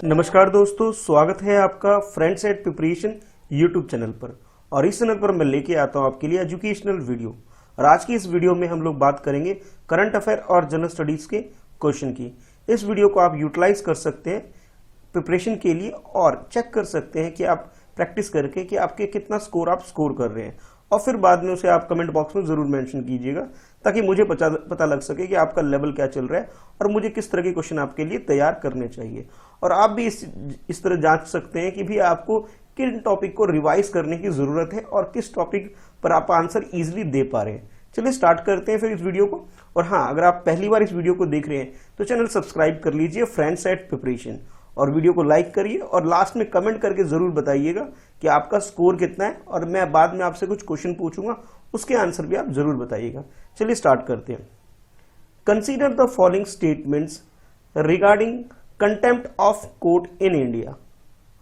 नमस्कार दोस्तों, स्वागत है आपका friends at preparation YouTube channel पर। और इस चैनल पर मैं लेके आता हूं आपके लिए एजुकेशनल वीडियो। और आज की इस वीडियो में हम लोग बात करेंगे करंट अफेयर और जनरल स्टडीज के क्वेश्चन की। इस वीडियो को आप यूटिलाइज कर सकते हैं प्रिपरेशन के लिए और चेक कर सकते हैं कि आप प्रैक्टिस करके कि आपके कितना स्कोर आप स्कोर कर रहे हैं, और फिर बाद में उसे आप कमेंट बॉक्स में जरूर मेंशन कीजिएगा ताकि मुझे पता लग सके कि आपका लेवल क्या चल रहा है और मुझे किस तरह के क्वेश्चन आपके लिए तैयार करने चाहिए। और आप भी इस तरह जांच सकते हैं कि भी आपको किन टॉपिक को रिवाइज करने की जरूरत है और किस टॉपिक पर आप आंसर इजीली दे पा रहे हैं। चलिए स्टार्ट करते हैं फिर इस वीडियो को। और हाँ, अगर आप पहली बार इस वीडियो को देख रहे हैं तो चैनल सब्सक्राइब कर लीजिए फ्रेंड्स एट प्रिपरेशन, और वीडियो को लाइक करिए और लास्ट में कमेंट करके जरूर बताइएगा कि आपका स्कोर कितना है, और मैं बाद में आपसे कुछ क्वेश्चन पूछूंगा, उसके आंसर भी आप जरूर बताइएगा। चलिए स्टार्ट करते हैं। Consider the following statements regarding contempt of court in India.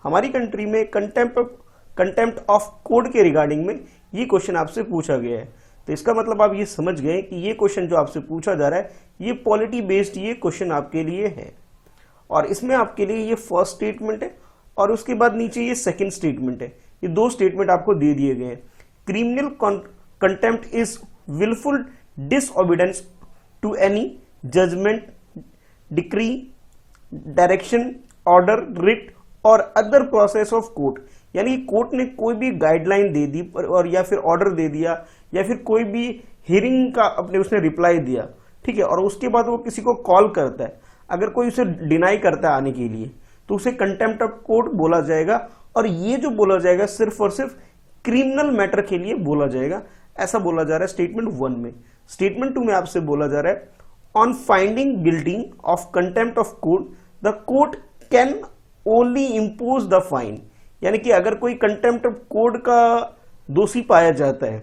हमारी कंट्री में कंटेम्प्ट ऑफ कोर्ट के रिगार्डिंग में ये क्वेश्चन आपसे पूछा गया है। तो इसका मतलब आप ये समझ गए कि ये क्वेश्चन जो आपसे पूछा जा रहा है ये पॉलिटी बेस्ड ये क्वेश्चन आपके लिए है। और इसमें आपके लिए ये फर्स्ट स्टेटमेंट है और उसके बाद नीचे ये सेकंड स्टेटमेंट है। ये दो स्टेटमेंट आपको दे दिए गए हैं। Criminal contempt is wilful disobedience to any judgment, decree, direction, order, writ और अदर प्रोसेस ऑफ कोर्ट। यानी कोर्ट ने कोई भी गाइडलाइन दे दी और या फिर ऑर्डर दे दिया या फिर कोई भी हियरिंग का अपने उसने रिप्लाई दिया, ठीक है, और उसके बाद वो किसी को कॉल करता है, अगर कोई उसे डिनाई करता है आने के लिए तो उसे कंटेम्प्ट ऑफ कोर्ट बोला जाएगा। और ये जो बोला जाएगा सिर्फ और सिर्फ क्रिमिनल मैटर के लिए बोला जाएगा, ऐसा बोला जा रहा है स्टेटमेंट 1 में। स्टेटमेंट 2 में आपसे बोला जा रहा है on finding guilty of contempt of court the court can only impose the fine. यानी कि अगर कोई कंटेम्प्ट ऑफ कोर्ट का दोषी पाया जाता है,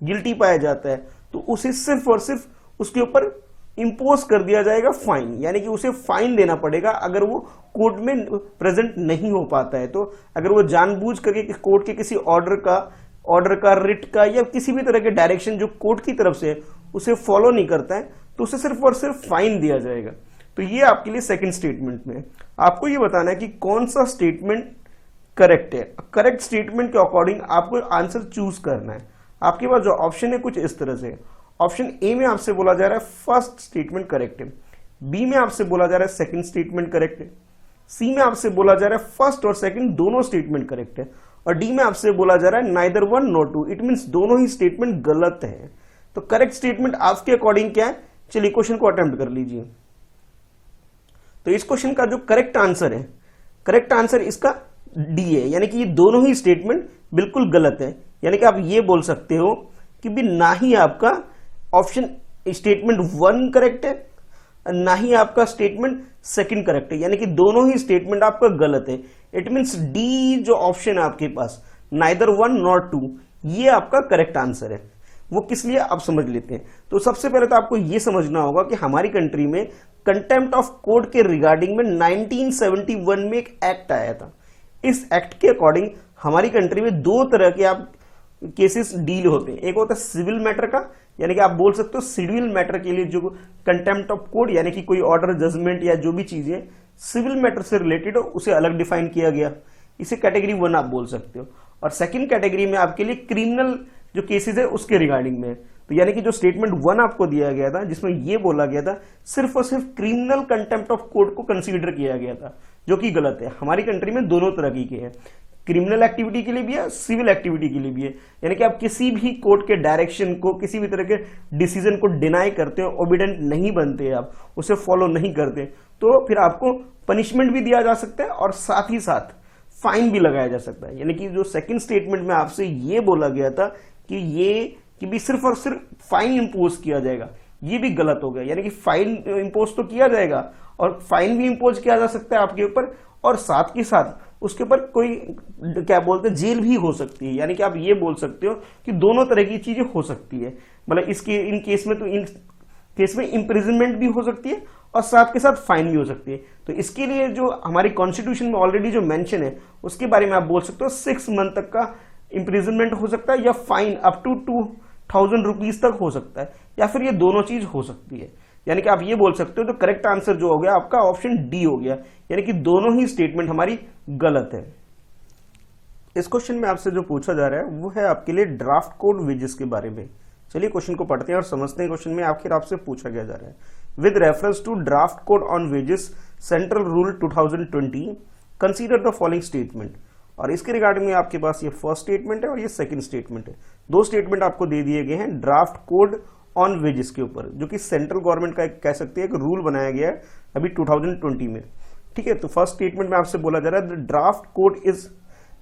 गिल्टी पाया जाता है, तो उसे सिर्फ और सिर्फ उसके ऊपर इंपोज कर दिया जाएगा फाइन, यानी कि उसे फाइन देना पड़ेगा अगर वो कोर्ट में प्रेजेंट नहीं हो पाता है। तो अगर वो जानबूझ करके कोर्ट के किसी ऑर्डर का, रिट का या किसी भी तरह के डायरेक्शन जो कोर्ट की तरफ से है उसे फॉलो नहीं करता है तो उसे सिर्फ और सिर्फ फाइन दिया जाएगा। तो ये आपके लिए सेकंड स्टेटमेंट में आपको ये बताना है कि कौन सा स्टेटमेंट करेक्ट है। करेक्ट स्टेटमेंट के अकॉर्डिंग आपको आंसर चूज करना है। आपके पास जो ऑप्शन है कुछ इस तरह से। ऑप्शन ए में आपसे बोला जा रहा है फर्स्ट स्टेटमेंट करेक्ट है, बी में आपसे बोला जा रहा है सेकंड स्टेटमेंट करेक्ट है, सी में आपसे बोला जा रहा है फर्स्ट और सेकंड दोनों स्टेटमेंट करेक्ट है, और डी में आपसे बोला जा रहा है neither one nor two, it means दोनों ही स्टेटमेंट गलत है। तो करेक्ट स्टेटमेंट आपके अकॉर्डिंग क्या है, चलिए क्वेश्चन को अटेम्प्ट कर लीजिए। तो इस क्वेश्चन का जो करेक्ट आंसर इसका डी है, यानी कि ये दोनों ही स्टेटमेंट बिल्कुल गलत है। यानी कि आप ये बोल सकते हो कि भी ना ही आपका ऑप्शन स्टेटमेंट 1 करेक्ट है, ना ही आपका स्टेटमेंट सेकंड करेक्ट है, यानी कि दोनों ही स्टेटमेंट आपका गलत है। इट मींस डी जो ऑप्शन है आपके पास नाइदर 1 नॉर 2, ये आपका करेक्ट आंसर है। वो किस लिए आप समझ लेते हैं। तो सबसे पहले तो आपको यह समझना होगा कि हमारी कंट्री में कंटेम्प्ट ऑफ कोर्ट के रिगार्डिंग में 1971 में एक एक्ट आया था। इस एक्ट के अकॉर्डिंग हमारी कंट्री में दो तरह के आप केसेस डील होते हैं। एक होता है सिविल मैटर का, यानी कि आप बोल सकते हो सिविल मैटर के लिए जो कंटेम्प्ट ऑफ कोर्ट यानी कि कोई ऑर्डर, जजमेंट या जो भी चीजें सिविल मैटर से रिलेटेड हो उसे अलग डिफाइन किया गया, इसे कैटेगरी 1 आप बोल सकते हो। और सेकंड कैटेगरी में आपके लिए क्रिमिनल जो केसेस है उसके रिगार्डिंग में। तो यानी कि जो स्टेटमेंट 1 आपको दिया गया था जिसमें यह बोला गया था सिर्फ और सिर्फ क्रिमिनल कंटेम्प्ट ऑफ कोर्ट को कंसीडर किया गया था, जो कि गलत है। हमारी कंट्री में दोनों तरह की हैं, क्रिमिनल एक्टिविटी के लिए भी है, सिविल एक्टिविटी के लिए भी है। यानी कि आप किसी भी कोर्ट के डायरेक्शन को, किसी भी तरह के डिसीजन को डिनाई करते हो, ओबीडेंट नहीं बनते, आप उसे फॉलो नहीं करते, तो फिर आपको पनिशमेंट भी दिया जा सकता है और साथ ही साथ फाइन भी लगाया जा सकता है। यानी कि जो सेकंड स्टेटमेंट में आपसे ये बोला गया था कि भी सिर्फ और सिर्फ फाइन इंपोज किया जाएगा, ये भी गलत हो गया। यानी कि फाइन इंपोज तो किया जाएगा और फाइन भी इंपोज किया जा सकता है आपके ऊपर, और साथ ही साथ उसके ऊपर कोई क्या बोलते हैं जेल भी हो सकती है। यानी कि आप ये बोल सकते हो कि दोनों तरह की चीजें हो सकती है। मतलब इन केस में इंप्रिजनमेंट भी हो सकती है और साथ के साथ फाइन भी हो सकती है। तो इसके लिए जो हमारी कॉन्स्टिट्यूशन में ऑलरेडी जो मेंशन है उसके बारे में आप बोल सकते हो 6 मंथ तक का इंप्रिजनमेंट हो सकता है, या फाइन अप टू 2000 रुपीज तक हो सकता है, या फिर ये दोनों चीज हो सकती है। यानी कि आप ये बोल सकते हो तो करेक्ट आंसर जो हो गया आपका ऑप्शन डी हो गया, यानी कि दोनों ही स्टेटमेंट हमारी गलत है। इस क्वेश्चन में आपसे जो पूछा जा रहा है वो है आपके लिए ड्राफ्ट कोड वेजेस के बारे में। चलिए क्वेश्चन को पढ़ते हैं और समझते हैं क्वेश्चन में आखिर आपसे पूछा क्या जा रहा है। With reference to draft code on wages central rule 2020 consider the following statement. और इसके रिगार्डिंग में आपके पास ये फर्स्ट स्टेटमेंट है और ये सेकंड स्टेटमेंट है। दो स्टेटमेंट आपको दे दिए गए हैं ड्राफ्ट कोड ऑन वेजेस के ऊपर, जो कि सेंट्रल गवर्नमेंट का एक कह सकते हैं एक रूल बनाया गया है अभी 2020 में। ठीक है, तो फर्स्ट स्टेटमेंट में आपसे बोला जा रहा है द ड्राफ्ट कोड इज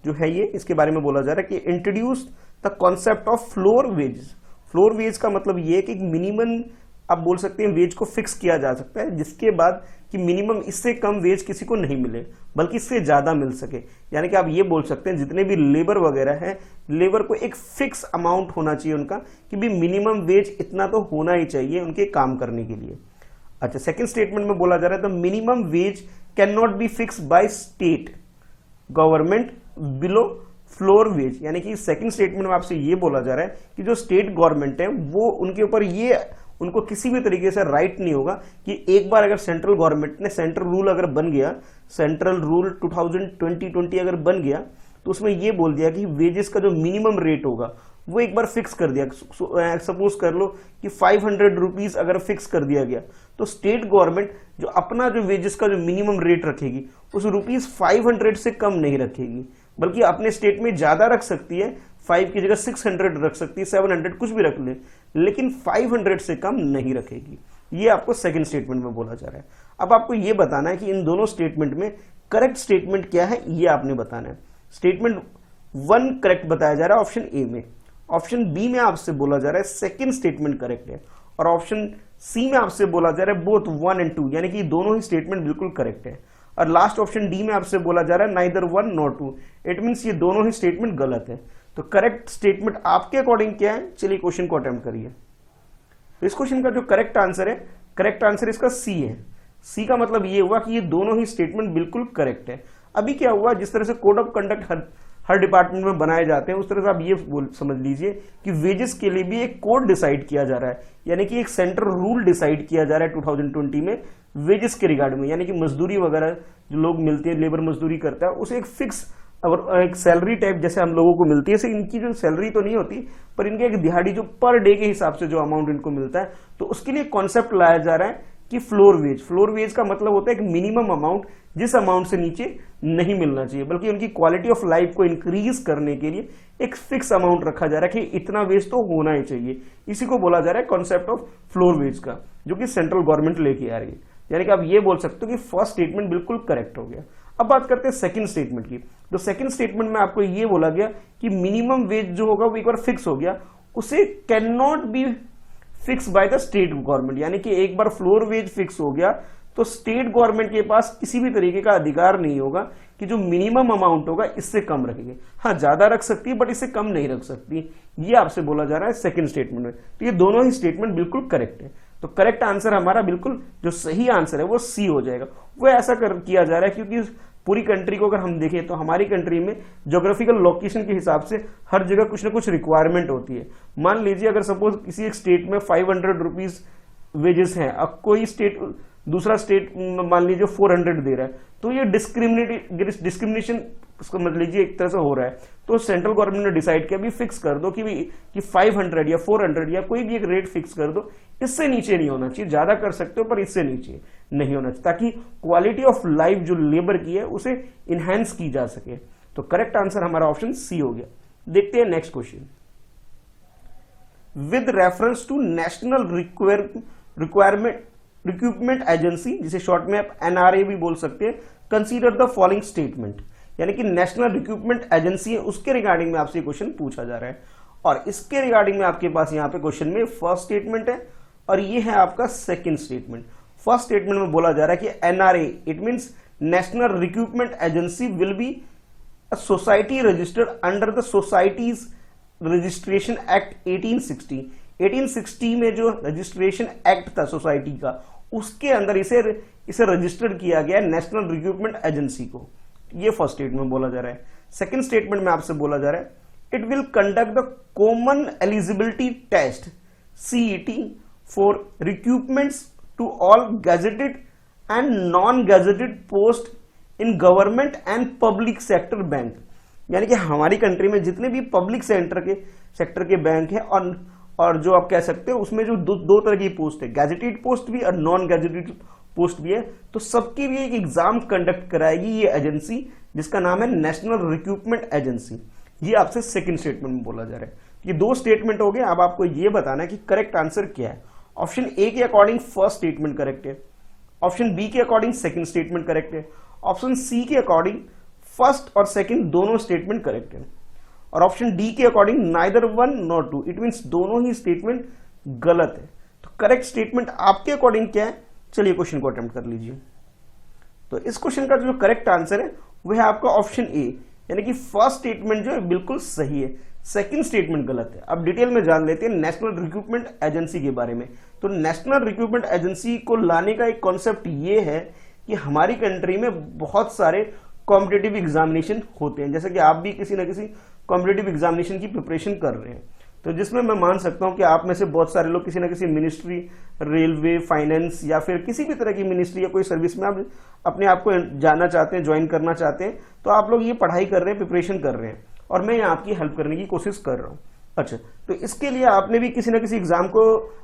जो है ये, इसके बारे में बोला जा रहा है कि introduce the concept of floor wage. Floor wage का मतलब ये कि मिनिमम आप बोल सकते हैं वेज को फिक्स किया जा सकता है, जिसके बाद कि मिनिमम इससे कम वेज किसी को नहीं मिले बल्कि इससे ज्यादा मिल सके। यानी कि आप ये बोल सकते हैं जितने भी लेबर वगैरह है, लेबर को एक फिक्स अमाउंट होना चाहिए उनका कि भी मिनिमम वेज इतना तो होना ही चाहिए उनके काम करने के लिए। अच्छा, सेकंड स्टेटमेंट में बोला जा रहा है the minimum wage can not be fix by state government below floor wage. यानी कि सेकंड स्टेटमेंट में आपसे ये बोला जा रहा है कि जो स्टेट गवर्नमेंट है वो उनके ऊपर ये उनको किसी भी तरीके से राइट नहीं होगा कि एक बार अगर सेंट्रल गवर्नमेंट ने सेंट्रल रूल अगर बन गया, सेंट्रल रूल 2020 अगर बन गया तो उसमें ये बोल दिया कि वेजेस का जो मिनिमम रेट होगा वो एक बार फिक्स कर दिया। सपोज कर लो कि 500 रुपीज अगर फिक्स कर दिया गया तो स्टेट गवर्नमेंट जो अपना जो वेजेस का जो मिनिमम रेट रखेगी उस रुपीज 500 से कम नहीं रखेगी, बल्कि अपने स्टेट में ज्यादा रख सकती है। 5 की जगह 600 रख सकती है, 700 कुछ भी रख ले, लेकिन 500 से कम नहीं रखेगी। ये आपको सेकंड स्टेटमेंट में बोला जा रहा है। अब आपको ये बताना है कि इन दोनों स्टेटमेंट में करेक्ट स्टेटमेंट क्या है, ये आपने बताना है। स्टेटमेंट 1 करेक्ट बताया जा रहा है ऑप्शन ए में, ऑप्शन बी में आपसे बोला जा रहा है सेकंड स्टेटमेंट करेक्ट है, और ऑप्शन सी में आपसे बोला जा रहा है बोथ 1 and 2, यानी कि दोनों ही स्टेटमेंट बिल्कुल करेक्ट है। और लास्ट ऑप्शन डी में आपसे बोला जा रहा है नाइदर 1 nor 2, इट मींस ये दोनों ही स्टेटमेंट गलत है। तो करेक्ट स्टेटमेंट आपके अकॉर्डिंग क्या है, चलिए क्वेश्चन को अटेम्प्ट करिए। तो इस क्वेश्चन का जो करेक्ट आंसर है, करेक्ट आंसर इसका सी है। सी का मतलब ये हुआ कि ये दोनों ही स्टेटमेंट बिल्कुल करेक्ट है। अभी क्या हुआ, जिस तरह से code of conduct her department में बनाए जाते हैं उस तरह से आप ये समझ लीजिए कि वेजेस के लिए भी एक कोड डिसाइड किया जा रहा है, यानी कि एक सेंट्रल रूल डिसाइड किया जा रहा है 2020 में वेजेस के रिगार्ड में। यानी कि मजदूरी वगैरह जो लोग मिलते हैं, लेबर मजदूरी करता है, उसे एक फिक्स और एक सैलरी टाइप जैसे हम लोगों को मिलती है, इनकी जो सैलरी तो नहीं होती पर इनके एक दिहाड़ी जो पर डे के हिसाब से जो अमाउंट इनको मिलता है, तो उसके लिए कॉन्सेप्ट लाया जा रहा है कि फ्लोर वेज। फ्लोर वेज का मतलब होता है एक मिनिमम अमाउंट जिस अमाउंट से नीचे नहीं मिलना चाहिए, बल्कि उनकी क्वालिटी ऑफ लाइफ को इंक्रीज करने के लिए एक फिक्स अमाउंट रखा जा रहा है कि इतना वेज तो होना ही चाहिए। इसी को बोला जा रहा है कॉन्सेप्ट ऑफ फ्लोर वेज का, जो कि सेंट्रल गवर्नमेंट लेके आ रही है। यानी कि आप ये बोल सकते हो कि फर्स्ट स्टेटमेंट बिल्कुल करेक्ट हो गया। अब बात करते हैं सेकंड स्टेटमेंट की। तो सेकंड स्टेटमेंट में आपको ये बोला गया कि मिनिमम वेज जो होगा वो एक बार फिक्स हो गया, उसे can not be fix by the state government. यानी कि एक बार फ्लोर वेज फिक्स हो गया तो स्टेट गवर्नमेंट के पास किसी भी तरीके का अधिकार नहीं होगा कि जो मिनिमम अमाउंट होगा इससे कम रखेंगे। हाँ, ज्यादा रख सकती है बट इससे कम नहीं रख सकती। ये आपसे बोला जा रहा है सेकंड स्टेटमेंट में। तो ये दोनों ही स्टेटमेंट बिल्कुल करेक्ट है। तो करेक्ट आंसर हमारा बिल्कुल जो सही आंसर है वो सी हो जाएगा। वो ऐसा किया जा रहा है क्योंकि पूरी कंट्री को अगर हम देखें तो हमारी कंट्री में ज्योग्राफिकल लोकेशन के हिसाब से हर जगह कुछ ना कुछ रिक्वायरमेंट होती है। मान लीजिए अगर सपोज किसी एक स्टेट में 500 रुपीज वेजेस हैं, अब कोई स्टेट दूसरा स्टेट मान लीजिए 400 दे रहा है, तो ये डिस्क्रिमिनेशन समझ लीजिए एक तरह से हो रहा है। तो सेंट्रल गवर्नमेंट ने डिसाइड किया भी फिक्स कर दो कि 500 या 400 या कोई भी एक रेट फिक्स कर दो, इससे नीचे नहीं होना चाहिए। ज्यादा कर सकते हो पर इससे नीचे नहीं होना चाहिए, ताकि क्वालिटी ऑफ लाइफ जो लेबर की है उसे इनहेंस की जा सके। तो करेक्ट आंसर हमारा ऑप्शन सी हो गया। देखते हैं next question. With reference to national recruitment agency, जिसे शॉर्ट में आप एनआरए भी बोल सकते हैं, कंसीडर द फॉलोइंग स्टेटमेंट। यानी कि नेशनल रिक्रूटमेंट एजेंसी है, उसके रिगार्डिंग में आपसे क्वेश्चन पूछा जा रहा है। और इसके रिगार्डिंग में आपके पास यहाँ पे क्वेश्चन में फर्स्ट स्टेटमेंट है और ये है आपका सेकंड स्टेटमेंट। फर्स्ट स्टेटमेंट में बोला जा रहा है कि NRA it means national recruitment agency will be a society registered under the societies registration act 1860। 1860 में जो रजिस्ट्रेशन एक्ट था सोसाइटी का, उसके अंदर इसे रजिस्टर्ड किया गया नेशनल रिक्रूटमेंट एजेंसी को। ये फर्स्ट स्टेटमेंट में बोला जा रहा है। सेकंड स्टेटमेंट में आपसे बोला जा रहा है it will conduct the common eligibility test CET for recruitments to all gazetted and non gazetted post in government and public sector bank. यानी कि हमारी कंट्री में जितने भी पब्लिक सेक्टर के बैंक है और जो आप कह सकते हो उसमें जो दो तरह की पोस्ट है, गैजेटेड पोस्ट भी और नॉन गैजेटेड पोस्ट भी है, तो सबके लिए एक एग्जाम कंडक्ट कराएगी ये एजेंसी जिसका नाम है नेशनल रिक्रूटमेंट एजेंसी। ये आपसे सेकंड स्टेटमेंट में बोला जा रहा है। ये दो स्टेटमेंट हो गए। अब आपको ये बताना है कि करेक्ट आंसर क्या है। ऑप्शन ए के अकॉर्डिंग फर्स्ट स्टेटमेंट करेक्ट है, ऑप्शन बी के अकॉर्डिंग सेकंड स्टेटमेंट करेक्ट है, ऑप्शन सी के अकॉर्डिंग फर्स्ट और सेकंड दोनों स्टेटमेंट करेक्ट है, और ऑप्शन डी के according neither one nor two, it means दोनों ही स्टेटमेंट गलत है। तो करेक्ट स्टेटमेंट आपके अकॉर्डिंग क्या है, चलिए क्वेश्चन को अटेम्प्ट कर लीजिए। तो इस क्वेश्चन का जो करेक्ट आंसर है वह है आपका ऑप्शन ए, यानी कि फर्स्ट स्टेटमेंट जो है बिल्कुल सही है, सेकंड स्टेटमेंट गलत है। अब डिटेल में जान लेते हैं नेशनल रिक्रूटमेंट एजेंसी के बारे में। तो नेशनल रिक्रूटमेंट एजेंसी को लाने का एक कॉन्सेप्ट ये है कि हमारी कंट्री में बहुत सारे कॉम्पिटिटिव एग्जामिनेशन होते हैं, जैसे कि आप भी किसी न किसी कॉम्पिटिटिव एग्जामिनेशन की प्रिपरेशन कर रहे हैं, तो जिसमें मैं मान सकता हूं कि आप में से बहुत सारे लोग किसी न किसी मिनिस्ट्री, रेलवे, फाइनेंस या फिर किसी भी तरह की मिनिस्ट्री या कोई सर्विस में आप अपने आप को जाना चाहते हैं, ज्वाइन करना चाहते हैं, तो आप लोग ये पढ़ाई कर रहे हैं, प्रिपरेशन कर रहे हैं, और मैं आपकी हेल्प करने की कोशिश कर रहा हूँ। अच्छा, तो इसके लिए आपने भी किसी न किसी एग्जाम को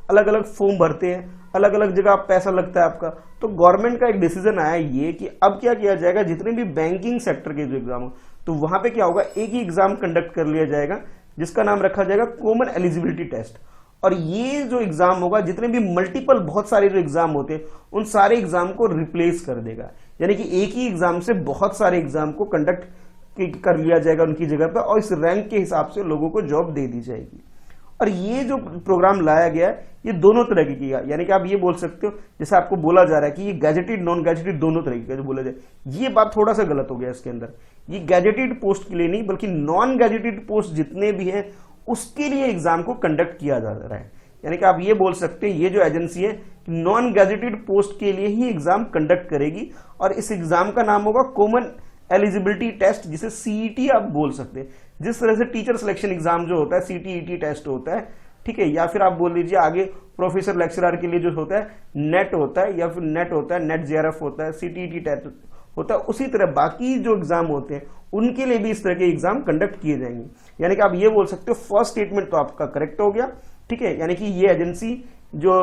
अलग अलग फॉर्म भरते हैं, अलग अलग जगह पैसा लगता है आपका, तो गवर्नमेंट का एक डिसीजन आया ये कि अब क्या किया जाएगा, जितने भी बैंकिंग सेक्टर के जो एग्जाम हो तो वहां पे क्या होगा, एक ही एग्जाम कंडक्ट कर लिया जाएगा जिसका नाम रखा जाएगा कॉमन एलिजिबिलिटी टेस्ट। और ये जो एग्जाम होगा, जितने भी मल्टीपल बहुत सारे जो एग्जाम होते हैं उन सारे एग्जाम को रिप्लेस कर देगा, यानी कि एक ही एग्जाम से बहुत सारे एग्जाम को कंडक्ट कर लिया जाएगा उनकी जगह पर, और इस रैंक के हिसाब से लोगों को जॉब दे दी जाएगी। और ये जो प्रोग्राम लाया गया है ये दोनों तरह की किया, यानी कि आप ये बोल सकते हो जैसे आपको बोला जा रहा है कि ये गैजेटेड नॉन गैजेटेड दोनों तरह का जो बोला जाए, ये बात थोड़ा सा गलत हो गया इसके अंदर। ये गैजेटेड पोस्ट के लिए नहीं बल्कि नॉन गैजेटेड पोस्ट जितने भी हैं उसके लिए एग्जाम को कंडक्ट किया जा रहा है। यानी कि आप ये बोल सकते हैं ये जो एजेंसी है नॉन गैजेटेड पोस्ट के लिए ही एग्जाम कंडक्ट करेगी, और इस एग्जाम का नाम होगा कॉमन एलिजिबिलिटी टेस्ट, जिसे सीईटी आप बोल सकते हैं। जिस तरह से टीचर सिलेक्शन एग्जाम जो होता है सीटीईटी टेस्ट होता है, ठीक है, या फिर आप बोल लीजिए आगे प्रोफेसर लेक्चरर के लिए जो होता है नेट होता है, या फिर नेट होता है, नेट जेआरएफ होता है, सीटीईटी टेस्ट होता है, उसी तरह बाकी जो एग्जाम होते हैं उनके लिए भी इस तरह के एग्जाम कंडक्ट किए जाएंगे। यानी कि आप ये बोल सकते हो फर्स्ट स्टेटमेंट तो आपका करेक्ट हो गया, ठीक है, यानी कि ये एजेंसी जो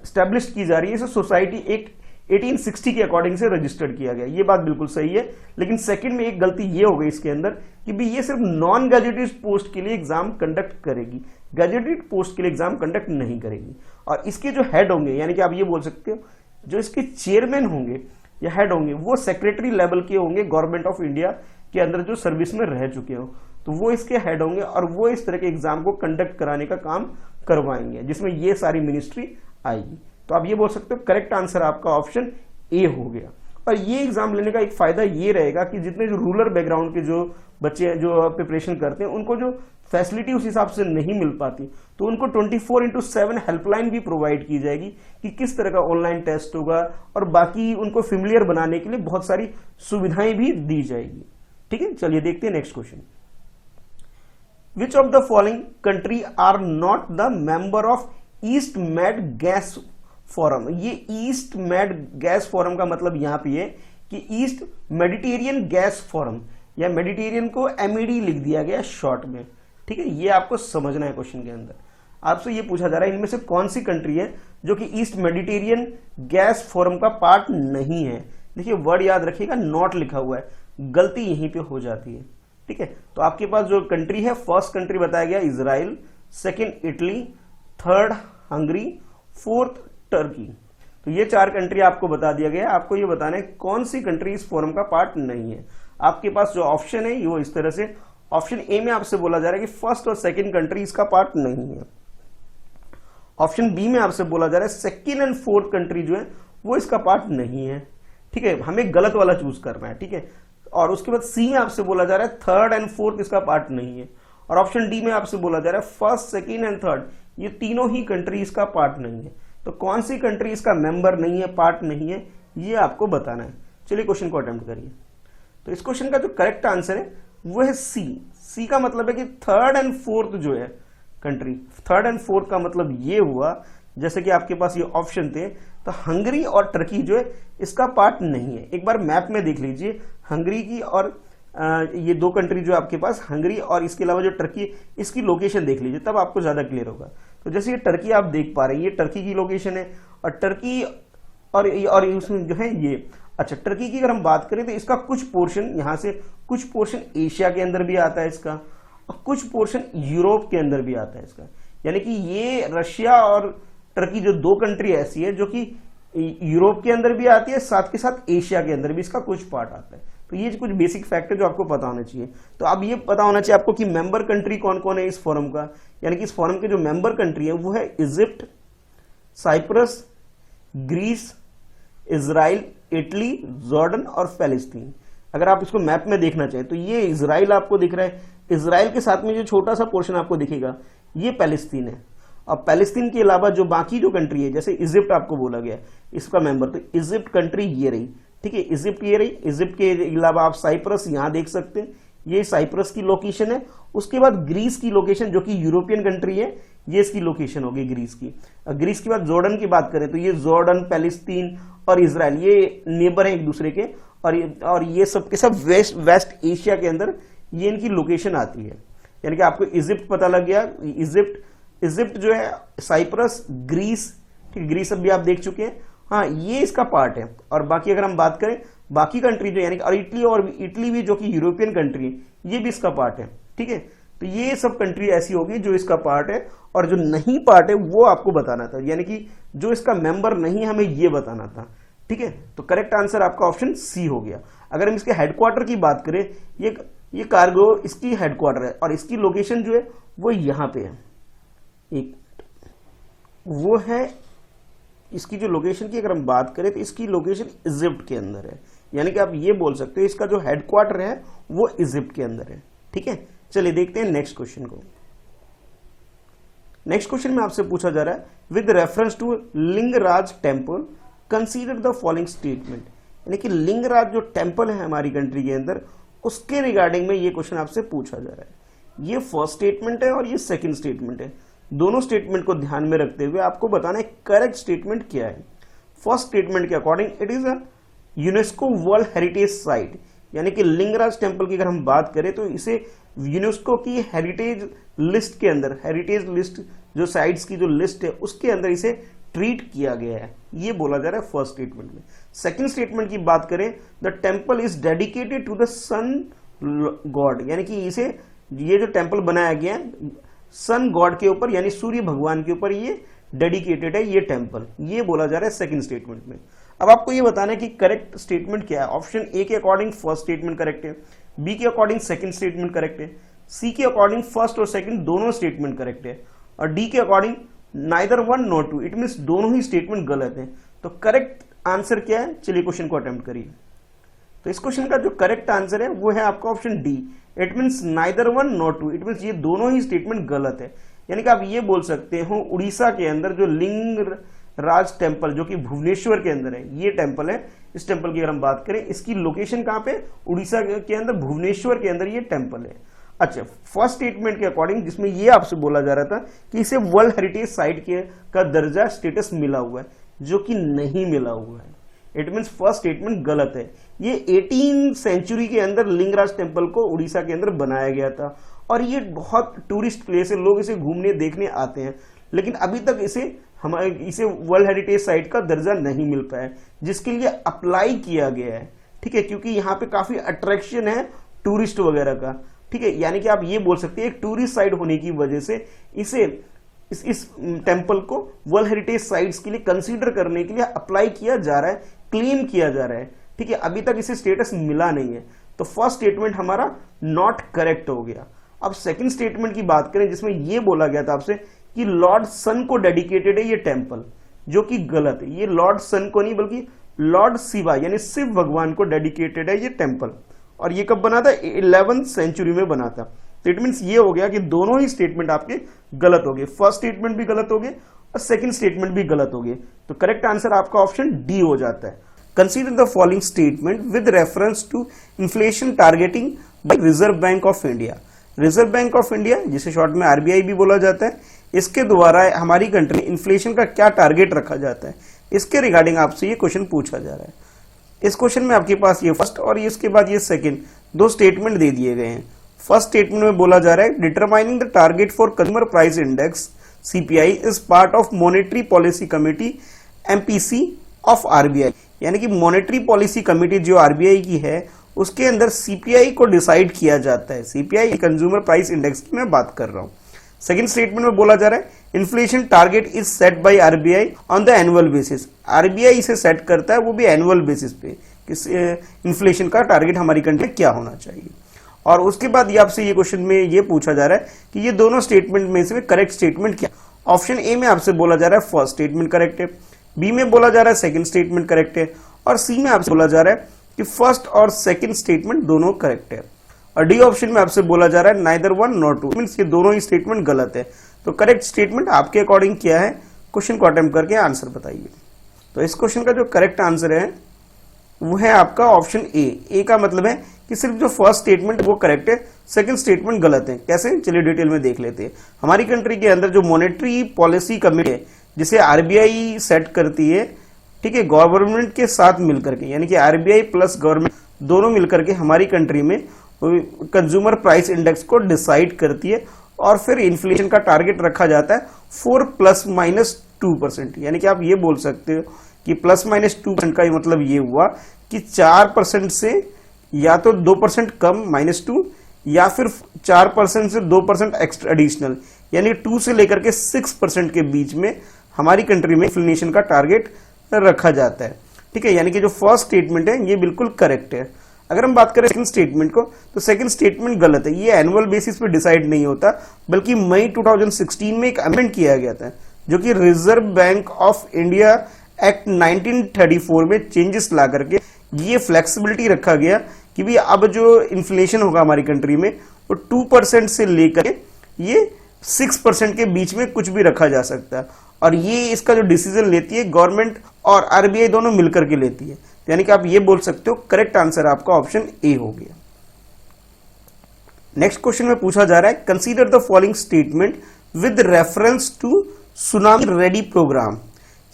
स्टैब्लिश की जा रही है इसे सोसाइटी एक्ट 1860 के अकॉर्डिंग से रजिस्टर्ड किया गया, ये बात बिल्कुल सही है। लेकिन सेकंड में एक गलती ये हो गई इसके अंदर कि भी ये सिर्फ नॉन गैजेटेड पोस्ट के लिए एग्जाम कंडक्ट करेगी, गैजेटेड पोस्ट के लिए एग्जाम कंडक्ट नहीं करेगी। और इसके जो हेड होंगे, यानी कि आप ये बोल सकते हो जो इसके चेयरमैन होंगे या हेड होंगे वो सेक्रेटरी लेवल के होंगे गवर्नमेंट ऑफ इंडिया के अंदर जो सर्विस में रह चुके हो, तो वो इसके हेड होंगे और वो इस तरह के एग्जाम को कंडक्ट कराने का काम करवाएंगे, जिसमें ये सारी मिनिस्ट्री आएगी। तो आप ये बोल सकते हो करेक्ट आंसर आपका ऑप्शन ए हो गया। और ये एग्जाम लेने का एक फायदा ये रहेगा कि जितने जो रूरल बैकग्राउंड के जो बच्चे जो प्रिपरेशन करते हैं उनको जो फैसिलिटी उस हिसाब से नहीं मिल पाती, तो उनको 24/7 हेल्पलाइन भी प्रोवाइड की जाएगी कि किस तरह का ऑनलाइन टेस्ट होगा, और बाकी उनको फेमिलियर बनाने के लिए बहुत सारी सुविधाएं भी दी जाएगी। ठीक है, चलिए देखते हैं next question. Which of the following country are not the member of East Med gas forum. ये ईस्ट मेड गैस फोरम का मतलब यहां पे है कि ईस्ट मेडिटेरियन गैस फोरम, या मेडिटेरियन को MED लिख दिया गया शॉर्ट में। ठीक है, ये आपको समझना है क्वेश्चन के अंदर। आपसे ये पूछा जा रहा है इनमें से कौन सी कंट्री है जो कि ईस्ट मेडिटेरियन गैस फोरम का पार्ट नहीं है। देखिए वर्ड याद रखिएगा, नॉट लिखा हुआ है, गलती यहीं पे हो जाती है। ठीक है, तो आपके पास जो कंट्री है, फर्स्ट कंट्री बताया गया Israel, second Italy, third Hungary, fourth Turkey. तो ये 4 कंट्री आपको बता दिया गया। आपको ये बताना है कौन सी कंट्री इस फोरम का पार्ट नहीं है। आपके पास जो ऑप्शन है वो इस तरह से, ऑप्शन ए में आपसे बोला जा रहा है कि फर्स्ट और सेकंड कंट्री इसका पार्ट नहीं है। ऑप्शन बी में आपसे बोला जा रहा है सेकंड एंड फोर्थ कंट्री जो है वो इसका पार्ट नहीं है। ठीक है, हमें गलत वाला चूज करना है। ठीक है, और उसके बाद सी में आपसे बोला जा रहा है थर्ड एंड फोर्थ इसका पार्ट नहीं है, और ऑप्शन डी में आपसे बोला जा रहा है फर्स्ट, सेकंड एंड थर्ड ये तीनों ही कंट्री इसका पार्ट नहीं है। तो कौन सी कंट्री इसका मेंबर नहीं है, पार्ट नहीं है, ये आपको बताना है। चलिए क्वेश्चन को अटेम्प्ट करिए। तो इस क्वेश्चन का जो करेक्ट आंसर है वो है सी। सी का मतलब है कि थर्ड एंड फोर्थ जो है कंट्री, थर्ड एंड फोर्थ का मतलब ये हुआ जैसे कि आपके पास ये ऑप्शन थे, तो हंगरी और टर्की जो है इसका पार्ट नहीं है। एक बार मैप में देख लीजिए हंगरी की और ये दो कंट्री जो आपके पास हंगरी और इसके अलावा जो टर्की, इसकी लोकेशन देख लीजिए, तब आपको ज्यादा क्लियर होगा। तो जैसे ये टर्की आप देख पा रहे हैं, ये टर्की की लोकेशन है, और टर्की और इसमें जो है ये, अच्छा टर्की की अगर हम बात करें तो इसका कुछ पोर्शन यहाँ से, कुछ पोर्शन एशिया के अंदर भी आता है इसका, और कुछ पोर्शन यूरोप के अंदर भी आता है इसका। यानी कि ये रशिया और टर्की जो दो कंट्री ऐसी है जो कि यूरोप के अंदर भी आती है, साथ के साथ एशिया के अंदर भी इसका कुछ पार्ट आता है। तो ये कुछ बेसिक फैक्ट है जो आपको पता होना चाहिए। तो अब ये पता होना चाहिए आपको कि मेंबर कंट्री कौन कौन है इस फोरम का, यानी कि इस फोरम के जो मेंबर कंट्री है वो है Egypt, Cyprus, Greece, Israel, Italy, Jordan और पैलेस्टीन। अगर आप इसको मैप में देखना चाहें तो ये इजराइल आपको दिख रहा है, इजराइल के साथ में जो छोटा सा पोर्शन आपको दिखेगा ये पैलेस्तीन है। और पैलेस्तीन के अलावा जो बाकी जो कंट्री है, जैसे इजिप्ट आपको बोला गया इसका मेंबर, तो इजिप्ट कंट्री ये रही, ठीक है, इजिप्ट ये रही। इजिप्ट के अलावा आप साइप्रस यहां देख सकते हैं, ये साइप्रस की लोकेशन है। उसके बाद ग्रीस की लोकेशन जो कि यूरोपियन कंट्री है, ये इसकी लोकेशन होगी ग्रीस की। ग्रीस के बाद जॉर्डन की बात करें तो ये जॉर्डन, पैलेस्तीन और इजराइल ये नेबर है एक दूसरे के, और ये सब के सब वेस्ट एशिया के अंदर ये इनकी लोकेशन आती है। यानी कि आपको इजिप्ट पता लग गया, इजिप्ट जो है, साइप्रस, ग्रीस, ठीक, ग्रीस अभी आप देख चुके हैं, हाँ ये इसका पार्ट है। और बाकी अगर हम बात करें बाकी कंट्री जो यानी और इटली भी जो कि यूरोपियन कंट्री है, ये भी इसका पार्ट है, ठीक है। तो ये सब कंट्री ऐसी होगी जो इसका पार्ट है, और जो नहीं पार्ट है वो आपको बताना था, यानी कि जो इसका मेंबर नहीं हमें ये बताना था, ठीक है। तो करेक्ट आंसर आपका ऑप्शन सी हो गया। अगर हम इसके हेडक्वार्टर की बात करें, ये कार्गो इसकी हेडक्वार्टर है, और इसकी लोकेशन जो है वो यहां पे है, एक वो है इसकी जो लोकेशन की अगर हम बात करें तो इसकी लोकेशन इजिप्ट के अंदर है। यानी कि आप ये बोल सकते हो इसका जो हेडक्वार्टर है वो इजिप्ट के अंदर है, ठीक है। चलिए देखते हैं नेक्स्ट क्वेश्चन को। नेक्स्ट क्वेश्चन में आपसे पूछा जा रहा है, with reference to Lingaraj temple consider the following statement. यानी कि लिंगराज जो टेम्पल है हमारी कंट्री के अंदर, उसके रिगार्डिंग में ये क्वेश्चन आपसे पूछा जा रहा है। ये फर्स्ट स्टेटमेंट है और ये सेकंड स्टेटमेंट है। दोनों स्टेटमेंट को ध्यान में रखते हुए आपको बताना है करेक्ट स्टेटमेंट क्या है। फर्स्ट स्टेटमेंट के according it is a UNESCO world heritage site. यानी कि लिंगराज टेम्पल की अगर हम बात करें तो इसे यूनेस्को की हेरिटेज लिस्ट के अंदर, हेरिटेज लिस्ट जो साइट्स की जो लिस्ट है उसके अंदर इसे ट्रीट किया गया है, ये बोला जा रहा है फर्स्ट स्टेटमेंट में। सेकंड स्टेटमेंट की बात करें, the temple is dedicated to the sun god. यानी कि इसे, ये जो टेम्पल बनाया गया है सन गॉड के ऊपर, यानी सूर्य भगवान के ऊपर ये डेडिकेटेड है ये टेम्पल, ये बोला जा रहा है सेकंड स्टेटमेंट में। अब आपको ये बताना है कि करेक्ट स्टेटमेंट क्या है। ऑप्शन ए के अकॉर्डिंग फर्स्ट स्टेटमेंट करेक्ट है, बी के अकॉर्डिंग सेकंड स्टेटमेंट करेक्ट है, सी के अकॉर्डिंग फर्स्ट और सेकंड दोनों स्टेटमेंट करेक्ट है, और डी के according neither one not two, it means दोनों ही स्टेटमेंट गलत है। तो करेक्ट आंसर क्या है, चलिए क्वेश्चन को अटेम्प्ट करिए। तो इस क्वेश्चन का जो करेक्ट आंसर है वो है आपका option D, it means neither one not two, it means ये दोनों ही स्टेटमेंट गलत है। यानी कि आप ये बोल सकते हो उड़ीसा के अंदर जो लिंगराज टेम्पल जो कि भुवनेश्वर के अंदर है, ये टेम्पल है, इस टेम्पल की अगर हम बात करें इसकी लोकेशन कहां पे, उड़ीसा के अंदर भुवनेश्वर के अंदर ये टेम्पल है। अच्छा, फर्स्ट स्टेटमेंट के अकॉर्डिंग जिसमें ये आपसे बोला जा रहा था कि इसे वर्ल्ड हेरिटेज साइट का दर्जा स्टेटस मिला हुआ है, जो कि नहीं मिला हुआ है। इट मीन्स फर्स्ट स्टेटमेंट गलत है। ये 18 सेंचुरी के अंदर लिंगराज टेम्पल को उड़ीसा के अंदर बनाया गया था, और ये बहुत टूरिस्ट प्लेस है, लोग इसे घूमने देखने आते हैं, लेकिन अभी तक इसे वर्ल्ड हेरिटेज साइट का दर्जा नहीं मिल पाया, जिसके लिए अप्लाई किया गया है, ठीक है, क्योंकि यहाँ पे काफी अट्रैक्शन है टूरिस्ट वगैरह का, ठीक है। यानी कि आप ये बोल सकते हैं एक टूरिस्ट साइट होने की वजह से इसे इस टेम्पल को वर्ल्ड हेरिटेज साइट्स के लिए कंसीडर करने के लिए अप्लाई किया जा रहा है, क्लेम किया जा रहा है, ठीक है। अभी तक इसे स्टेटस मिला नहीं है, तो फर्स्ट स्टेटमेंट हमारा नॉट करेक्ट हो गया। अब सेकंड स्टेटमेंट की बात करें जिसमें यह बोला गया था आपसे कि लॉर्ड सन को डेडिकेटेड है ये टेम्पल, जो कि गलत है। ये लॉर्ड सन को नहीं बल्कि लॉर्ड शिवा यानी शिव भगवान को डेडिकेटेड है ये टेम्पल, और ये कब बना था, 11th सेंचुरी में बना था। तो इट मीन्स ये हो गया कि दोनों ही स्टेटमेंट आपके गलत हो गए, फर्स्ट स्टेटमेंट भी गलत हो गए और सेकंड स्टेटमेंट भी गलत हो गए। तो करेक्ट आंसर आपका ऑप्शन डी हो जाता है। Consider the following statement with reference to inflation targeting by Reserve Bank of India. Reserve Bank of India, जिसे शॉर्ट में आरबीआई भी बोला जाता है, इसके द्वारा हमारी कंट्री में इन्फ्लेशन का क्या टारगेट रखा जाता है, इसके रिगार्डिंग आपसे ये क्वेश्चन पूछा जा रहा है। इस क्वेश्चन में आपके पास ये फर्स्ट और इसके बाद ये सेकंड दो स्टेटमेंट दे दिए गए हैं। फर्स्ट स्टेटमेंट में बोला जा रहा है determining the target for consumer price index CPI is part of monetary policy committee MPC of RBI, यानी कि मॉनेटरी पॉलिसी कमेटी जो आरबीआई की है उसके अंदर सीपीआई को डिसाइड किया जाता है। सीपीआई कंज्यूमर प्राइस इंडेक्स की मैं बात कर रहा हूं। सेकंड स्टेटमेंट में बोला जा रहा है inflation target is set by RBI on the annual basis, RBI इसे सेट करता है वो भी एनुअल बेसिस पे कि इन्फ्लेशन का टारगेट हमारी कंट्री में क्या होना चाहिए। और उसके बाद ये आपसे ये क्वेश्चन में ये पूछा जा रहा है कि ये दोनों स्टेटमेंट में से करेक्ट स्टेटमेंट क्या। ऑप्शन ए में आपसे बोला जा रहा है फर्स्ट स्टेटमेंट करेक्ट है, बी में बोला जा रहा है सेकंड स्टेटमेंट करेक्ट है, और सी में आपसे बोला जा रहा है कि फर्स्ट और सेकंड स्टेटमेंट दोनों करेक्ट है। और डी ऑप्शन में आपसे बोला जा रहा है neither one not two, means ये दोनों ही स्टेटमेंट गलत है। तो करेक्ट स्टेटमेंट आपके अकॉर्डिंग क्या है, क्वेश्चन को अटेम्प्ट करके आंसर बताइए। तो इस क्वेश्चन का जो करेक्ट आंसर है वो है आपका ऑप्शन ए। ए का मतलब है कि सिर्फ जो फर्स्ट स्टेटमेंट वो करेक्ट है, सेकंड स्टेटमेंट गलत है। कैसे, चलिए डिटेल में देख लेते हैं। हमारी कंट्री के अंदर जो मॉनेटरी पॉलिसी कमेटी है जिसे आरबीआई सेट करती है, ठीक है, गवर्नमेंट के साथ मिलकर के, यानी कि आरबीआई प्लस गवर्नमेंट दोनों मिलकर के हमारी कंट्री में कंज्यूमर प्राइस इंडेक्स को डिसाइड करती है। और फिर इन्फ्लेशन का टारगेट रखा जाता है 4+-2%, यानी कि आप ये बोल सकते हो कि +-2% का मतलब ये हुआ कि 4% से या तो 2% कम -2, या फिर 4% से 2% एक्स्ट्रा एडिशनल, यानी 2 से लेकर के 6% के बीच में हमारी कंट्री में इन्फ्लेशन का टारगेट रखा जाता है। ठीक है, यानी कि जो फर्स्ट स्टेटमेंट है ये बिल्कुल करेक्ट है। अगर हम बात करें सेकंड स्टेटमेंट को, तो सेकंड स्टेटमेंट गलत है। ये एनुअल बेसिस पे डिसाइड नहीं होता, बल्कि मई 2016 में एक अमेंड किया गया था, जो कि reserve Bank of India act 1934 में चेंजेस ला करके ये फ्लेक्सिबिलिटी रखा गया कि भी अब जो इन्फ्लेशन होगा हमारी कंट्री में वो 2% से लेकर ये 6% के बीच में कुछ भी रखा जा सकता है। और ये इसका जो डिसीजन लेती है गवर्नमेंट और आरबीआई दोनों मिलकर के लेती है। यानी कि आप ये बोल सकते हो करेक्ट आंसर आपका ऑप्शन ए हो गया। नेक्स्ट क्वेश्चन में पूछा जा रहा है consider the following statement with reference to tsunami ready programme.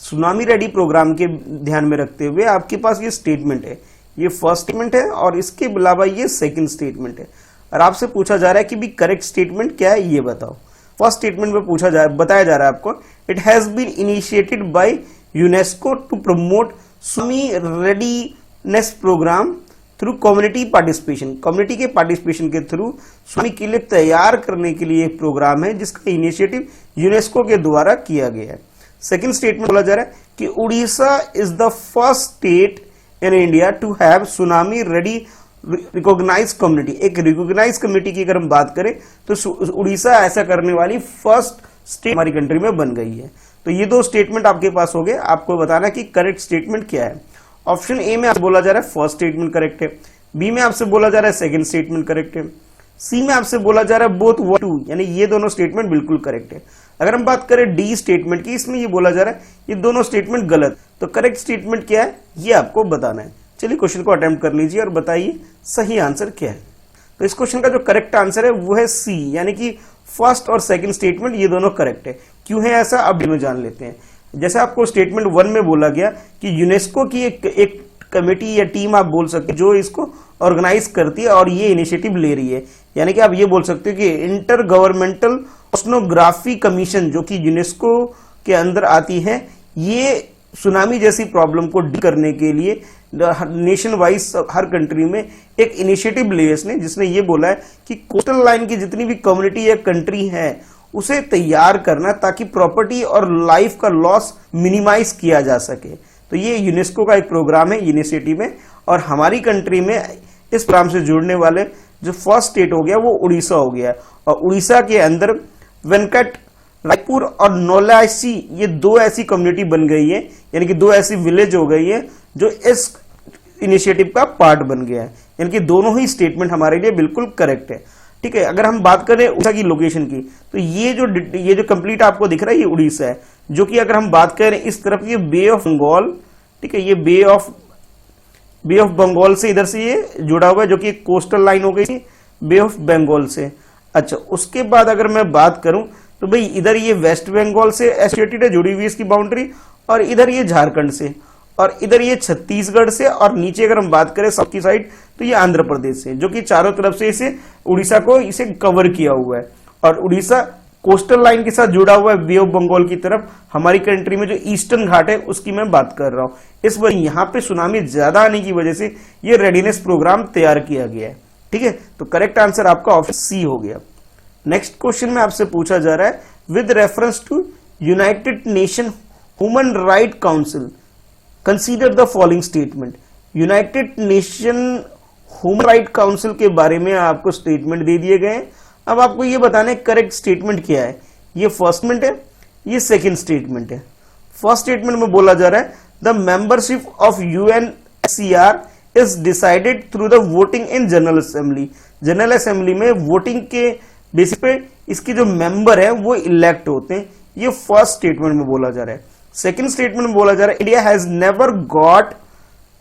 Tsunami ready programme के ध्यान में रखते हुए आपके पास ये स्टेटमेंट है, ये फर्स्ट स्टेटमेंट है और इसके अलावा ये सेकंड स्टेटमेंट है। और आपसे पूछा जा रहा है कि भी करेक्ट स्टेटमेंट क्या है ये बताओ। फर्स्ट स्टेटमेंट में बताया जा रहा है आपको it has been initiated by UNESCO to promote tsunami readiness programme through community participation. Community के पार्टिसिपेशन के थ्रू सुनामी के लिए तैयार करने के लिए एक प्रोग्राम है जिसका इनिशिएटिव यूनेस्को के द्वारा किया गया है। सेकंड स्टेटमेंट बोला जा रहा है कि Odisha is the first state in India to have tsunami ready recognise community. एक रिकॉग्नाइज कम्युनिटी की अगर हम बात करें तो उड़ीसा ऐसा करने वाली फर्स्ट स्टेट हमारी कंट्री में बन गई है। तो ये दो स्टेटमेंट आपके पास हो गए, आपको बताना कि करेक्ट स्टेटमेंट क्या है। ऑप्शन ए में आपसे बोला जा रहा है फर्स्ट स्टेटमेंट करेक्ट है, बी में आपसे बोला जा रहा है सेकंड स्टेटमेंट करेक्ट है, सी में आपसे बोला जा रहा है बोथ वन टू, यानी ये दोनों स्टेटमेंट बिल्कुल करेक्ट है। अगर हम बात करें डी स्टेटमेंट की, इसमें ये बोला जा रहा है ये दोनों स्टेटमेंट गलत। तो करेक्ट स्टेटमेंट क्या है ये आपको बताना है। चलिए क्वेश्चन को अटेम्प्ट कर लीजिए और बताइए सही आंसर क्या है। तो इस क्वेश्चन का जो करेक्ट आंसर है वो है सी, यानी कि फर्स्ट और सेकंड स्टेटमेंट ये दोनों करेक्ट है। क्यों है ऐसा अब में जान लेते हैं। जैसे आपको स्टेटमेंट 1 में बोला गया कि यूनेस्को की एक कमेटी या टीम आप बोल सकते हैं जो इसको ऑर्गेनाइज करती है और ये इनिशिएटिव ले रही है, यानी कि आप ये बोल सकते हो कि इंटर गवर्नमेंटल ओशनोग्राफी कमीशन जो कि यूनेस्को के अंदर आती है, ये सुनामी जैसी प्रॉब्लम को डील करने के लिए नेशन वाइज हर कंट्री में एक इनिशिएटिव लिया इसने, जिसने ये बोला है कि कोस्टल लाइन की जितनी भी कम्युनिटी या कंट्री है उसे तैयार करना ताकि प्रॉपर्टी और लाइफ का लॉस मिनिमाइज किया जा सके। तो ये यूनेस्को का एक प्रोग्राम है, इनिशिएटिव है, और हमारी कंट्री में इस प्रोग्राम से जुड़ने वाले जो फर्स्ट स्टेट हो गया वो उड़ीसा हो गया। और उड़ीसा के अंदर वेंकट रायपुर और नौलासी ये दो ऐसी कम्युनिटी बन गई है, यानी कि दो ऐसी विलेज हो गई है जो इस इनिशिएटिव का पार्ट बन गया है। यानी कि दोनों ही स्टेटमेंट हमारे लिए बिल्कुल करेक्ट है। ठीक है, अगर हम बात करें उड़ीसा की लोकेशन की, तो ये जो कंप्लीट आपको दिख रहा है ये उड़ीसा है, जो कि अगर हम बात करें इस तरफ ये बे ऑफ बंगाल, ठीक है, ये बे ऑफ बंगाल से इधर से ये जुड़ा हुआ है, जो कि कोस्टल लाइन हो गई बे ऑफ बंगाल से। अच्छा, उसके बाद अगर मैं बात करूं तो भाई इधर ये वेस्ट बंगाल से एसोसिएटेड है, जुड़ी हुई इसकी बाउंड्री, और इधर ये झारखंड से, और इधर ये छत्तीसगढ़ से, और नीचे अगर हम बात करें साउथ की साइड तो ये आंध्र प्रदेश से, जो कि चारों तरफ से इसे उड़ीसा को इसे कवर किया हुआ है। और उड़ीसा कोस्टल लाइन के साथ जुड़ा हुआ है बे ऑफ बंगाल की तरफ। हमारी कंट्री में जो ईस्टर्न घाट है उसकी मैं बात कर रहा हूं। इस वजह यहाँ पे सुनामी ज्यादा आने की वजह से ये रेडीनेस प्रोग्राम तैयार किया गया है। ठीक है, तो करेक्ट आंसर आपका ऑप्शन सी हो गया। नेक्स्ट क्वेश्चन में आपसे पूछा जा रहा है with reference to united nation human right council consider the following statement. United nation human right council के बारे में आपको स्टेटमेंट दे दिए गए हैं। अब आपको ये बताना है करेक्ट स्टेटमेंट क्या है। ये फर्स्ट स्टेटमेंट है, ये सेकंड स्टेटमेंट है। फर्स्ट स्टेटमेंट में बोला जा रहा है the membership of UNHCR is decided through the voting in general assembly. General assembly में वोटिंग के बेसिस पे इसके जो मेंबर है वो इलेक्ट होते हैं। ये फर्स्ट स्टेटमेंट में बोला जा रहा है। सेकंड स्टेटमेंट में बोला जा रहा है India has never got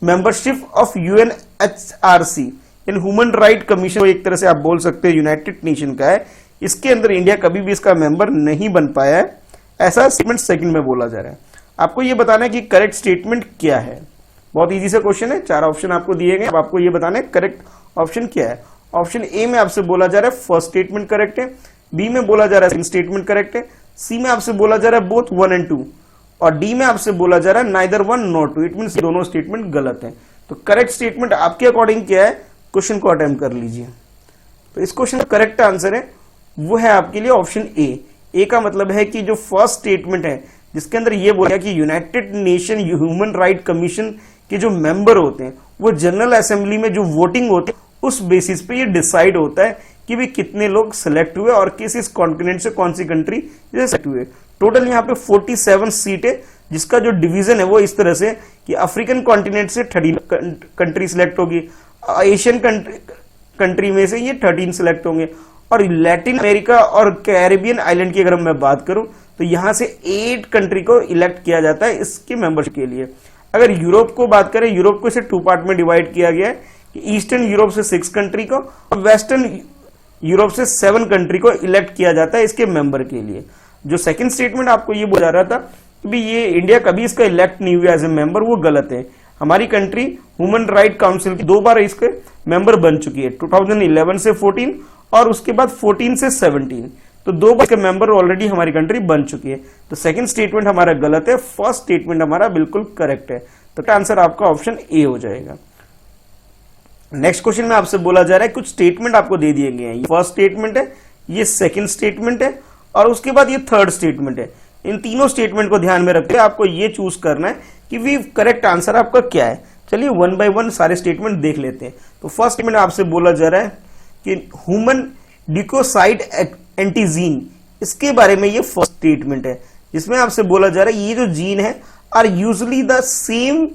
membership of UNHRC in human right commission. एक तरह से आप बोल सकते हैं यूनाइटेड नेशन का है, इसके अंदर इंडिया कभी भी इसका मेंबर नहीं बन पाया है। ऐसा स्टेटमेंट सेकंड में बोला जा रहा है। आपको ये बताना है कि करेक्ट स्टेटमेंट क्या है। बहुत इजी सा क्वेश्चन है, 4 ऑप्शन आपको दिए गए। अब आपको ये बताना है करेक्ट ऑप्शन क्या है। ऑप्शन ए में आपसे बोला जा रहा है फर्स्ट स्टेटमेंट करेक्ट है, बी में बोला जा रहा है सेकंड स्टेटमेंट करेक्ट है, सी में आपसे बोला जा रहा है बोथ 1 and 2, और डी में आपसे बोला जा रहा है नाइदर 1 nor 2। इट मींस दोनों स्टेटमेंट गलत है। तो करेक्ट स्टेटमेंट आपके अकॉर्डिंग क्या है, क्वेश्चन को अटेम्प्ट कर लीजिए। तो इस क्वेश्चन का करेक्ट आंसर है वो है आपके लिए ऑप्शन ए। ए का मतलब है कि जो फर्स्ट स्टेटमेंट है जिसके अंदर ये बोला कि United nation human right commission के जो मेंबर होते हैं वो जनरल असेंबली में जो वोटिंग होती है उस बेसिस पे ये डिसाइड होता है कि भी कितने लोग सिलेक्ट हुए और किस कॉन्टिनेंट से कौन सी कंट्री सिलेक्ट हुए। टोटल यहाँ पे 47 सीट है, जिसका जो डिवीजन है वो इस तरह से कि अफ्रीकन कॉन्टिनेंट से 13 कंट्री सिलेक्ट होगी, एशियन कंट्री में से ये 13 सिलेक्ट होंगे, और लैटिन अमेरिका और कैरेबियन आइलैंड की अगर मैं बात करूं तो यहां से 8 कंट्री को इलेक्ट किया जाता है इसके मेंबरशिप के लिए। अगर यूरोप को बात करें, यूरोप को इसे 2 पार्ट में डिवाइड किया गया है कि ईस्टर्न यूरोप से 6 कंट्री को और वेस्टर्न यूरोप से 7 कंट्री को इलेक्ट किया जाता है इसके मेंबर के लिए। जो सेकंड स्टेटमेंट आपको ये बोला रहा था कि ये इंडिया कभी इसका इलेक्ट नहीं हुआ एज ए मेंबर, वो गलत है। हमारी कंट्री ह्यूमन राइट काउंसिल की 2 बार इसके मेंबर बन चुकी है, 2011 से 14 और उसके बाद 14 से 17। तो 2 बार के मेंबर ऑलरेडी हमारी कंट्री बन चुकी है। तो सेकंड स्टेटमेंट हमारा गलत है, फर्स्ट स्टेटमेंट हमारा बिल्कुल करेक्ट है। तो आंसर आपका ऑप्शन ए हो जाएगा। नेक्स्ट क्वेश्चन में आपसे बोला जा रहा है कुछ स्टेटमेंट आपको दे दिए गए हैं। ये फर्स्ट स्टेटमेंट है, ये सेकंड स्टेटमेंट है और उसके बाद ये थर्ड स्टेटमेंट है। इन तीनों स्टेटमेंट को ध्यान में रखते हुए आपको ये चूज करना है कि भी करेक्ट आंसर आपका क्या है। चलिए 1 by 1 सारे स्टेटमेंट देख लेते हैं। तो फर्स्ट स्टेटमेंट आपसे बोला जा रहा है कि ह्यूमन ल्यूकोसाइट एंटीजीन, इसके बारे में ये फर्स्ट स्टेटमेंट है, जिसमें आपसे बोला जा रहा है ये जो जीन है are usually the same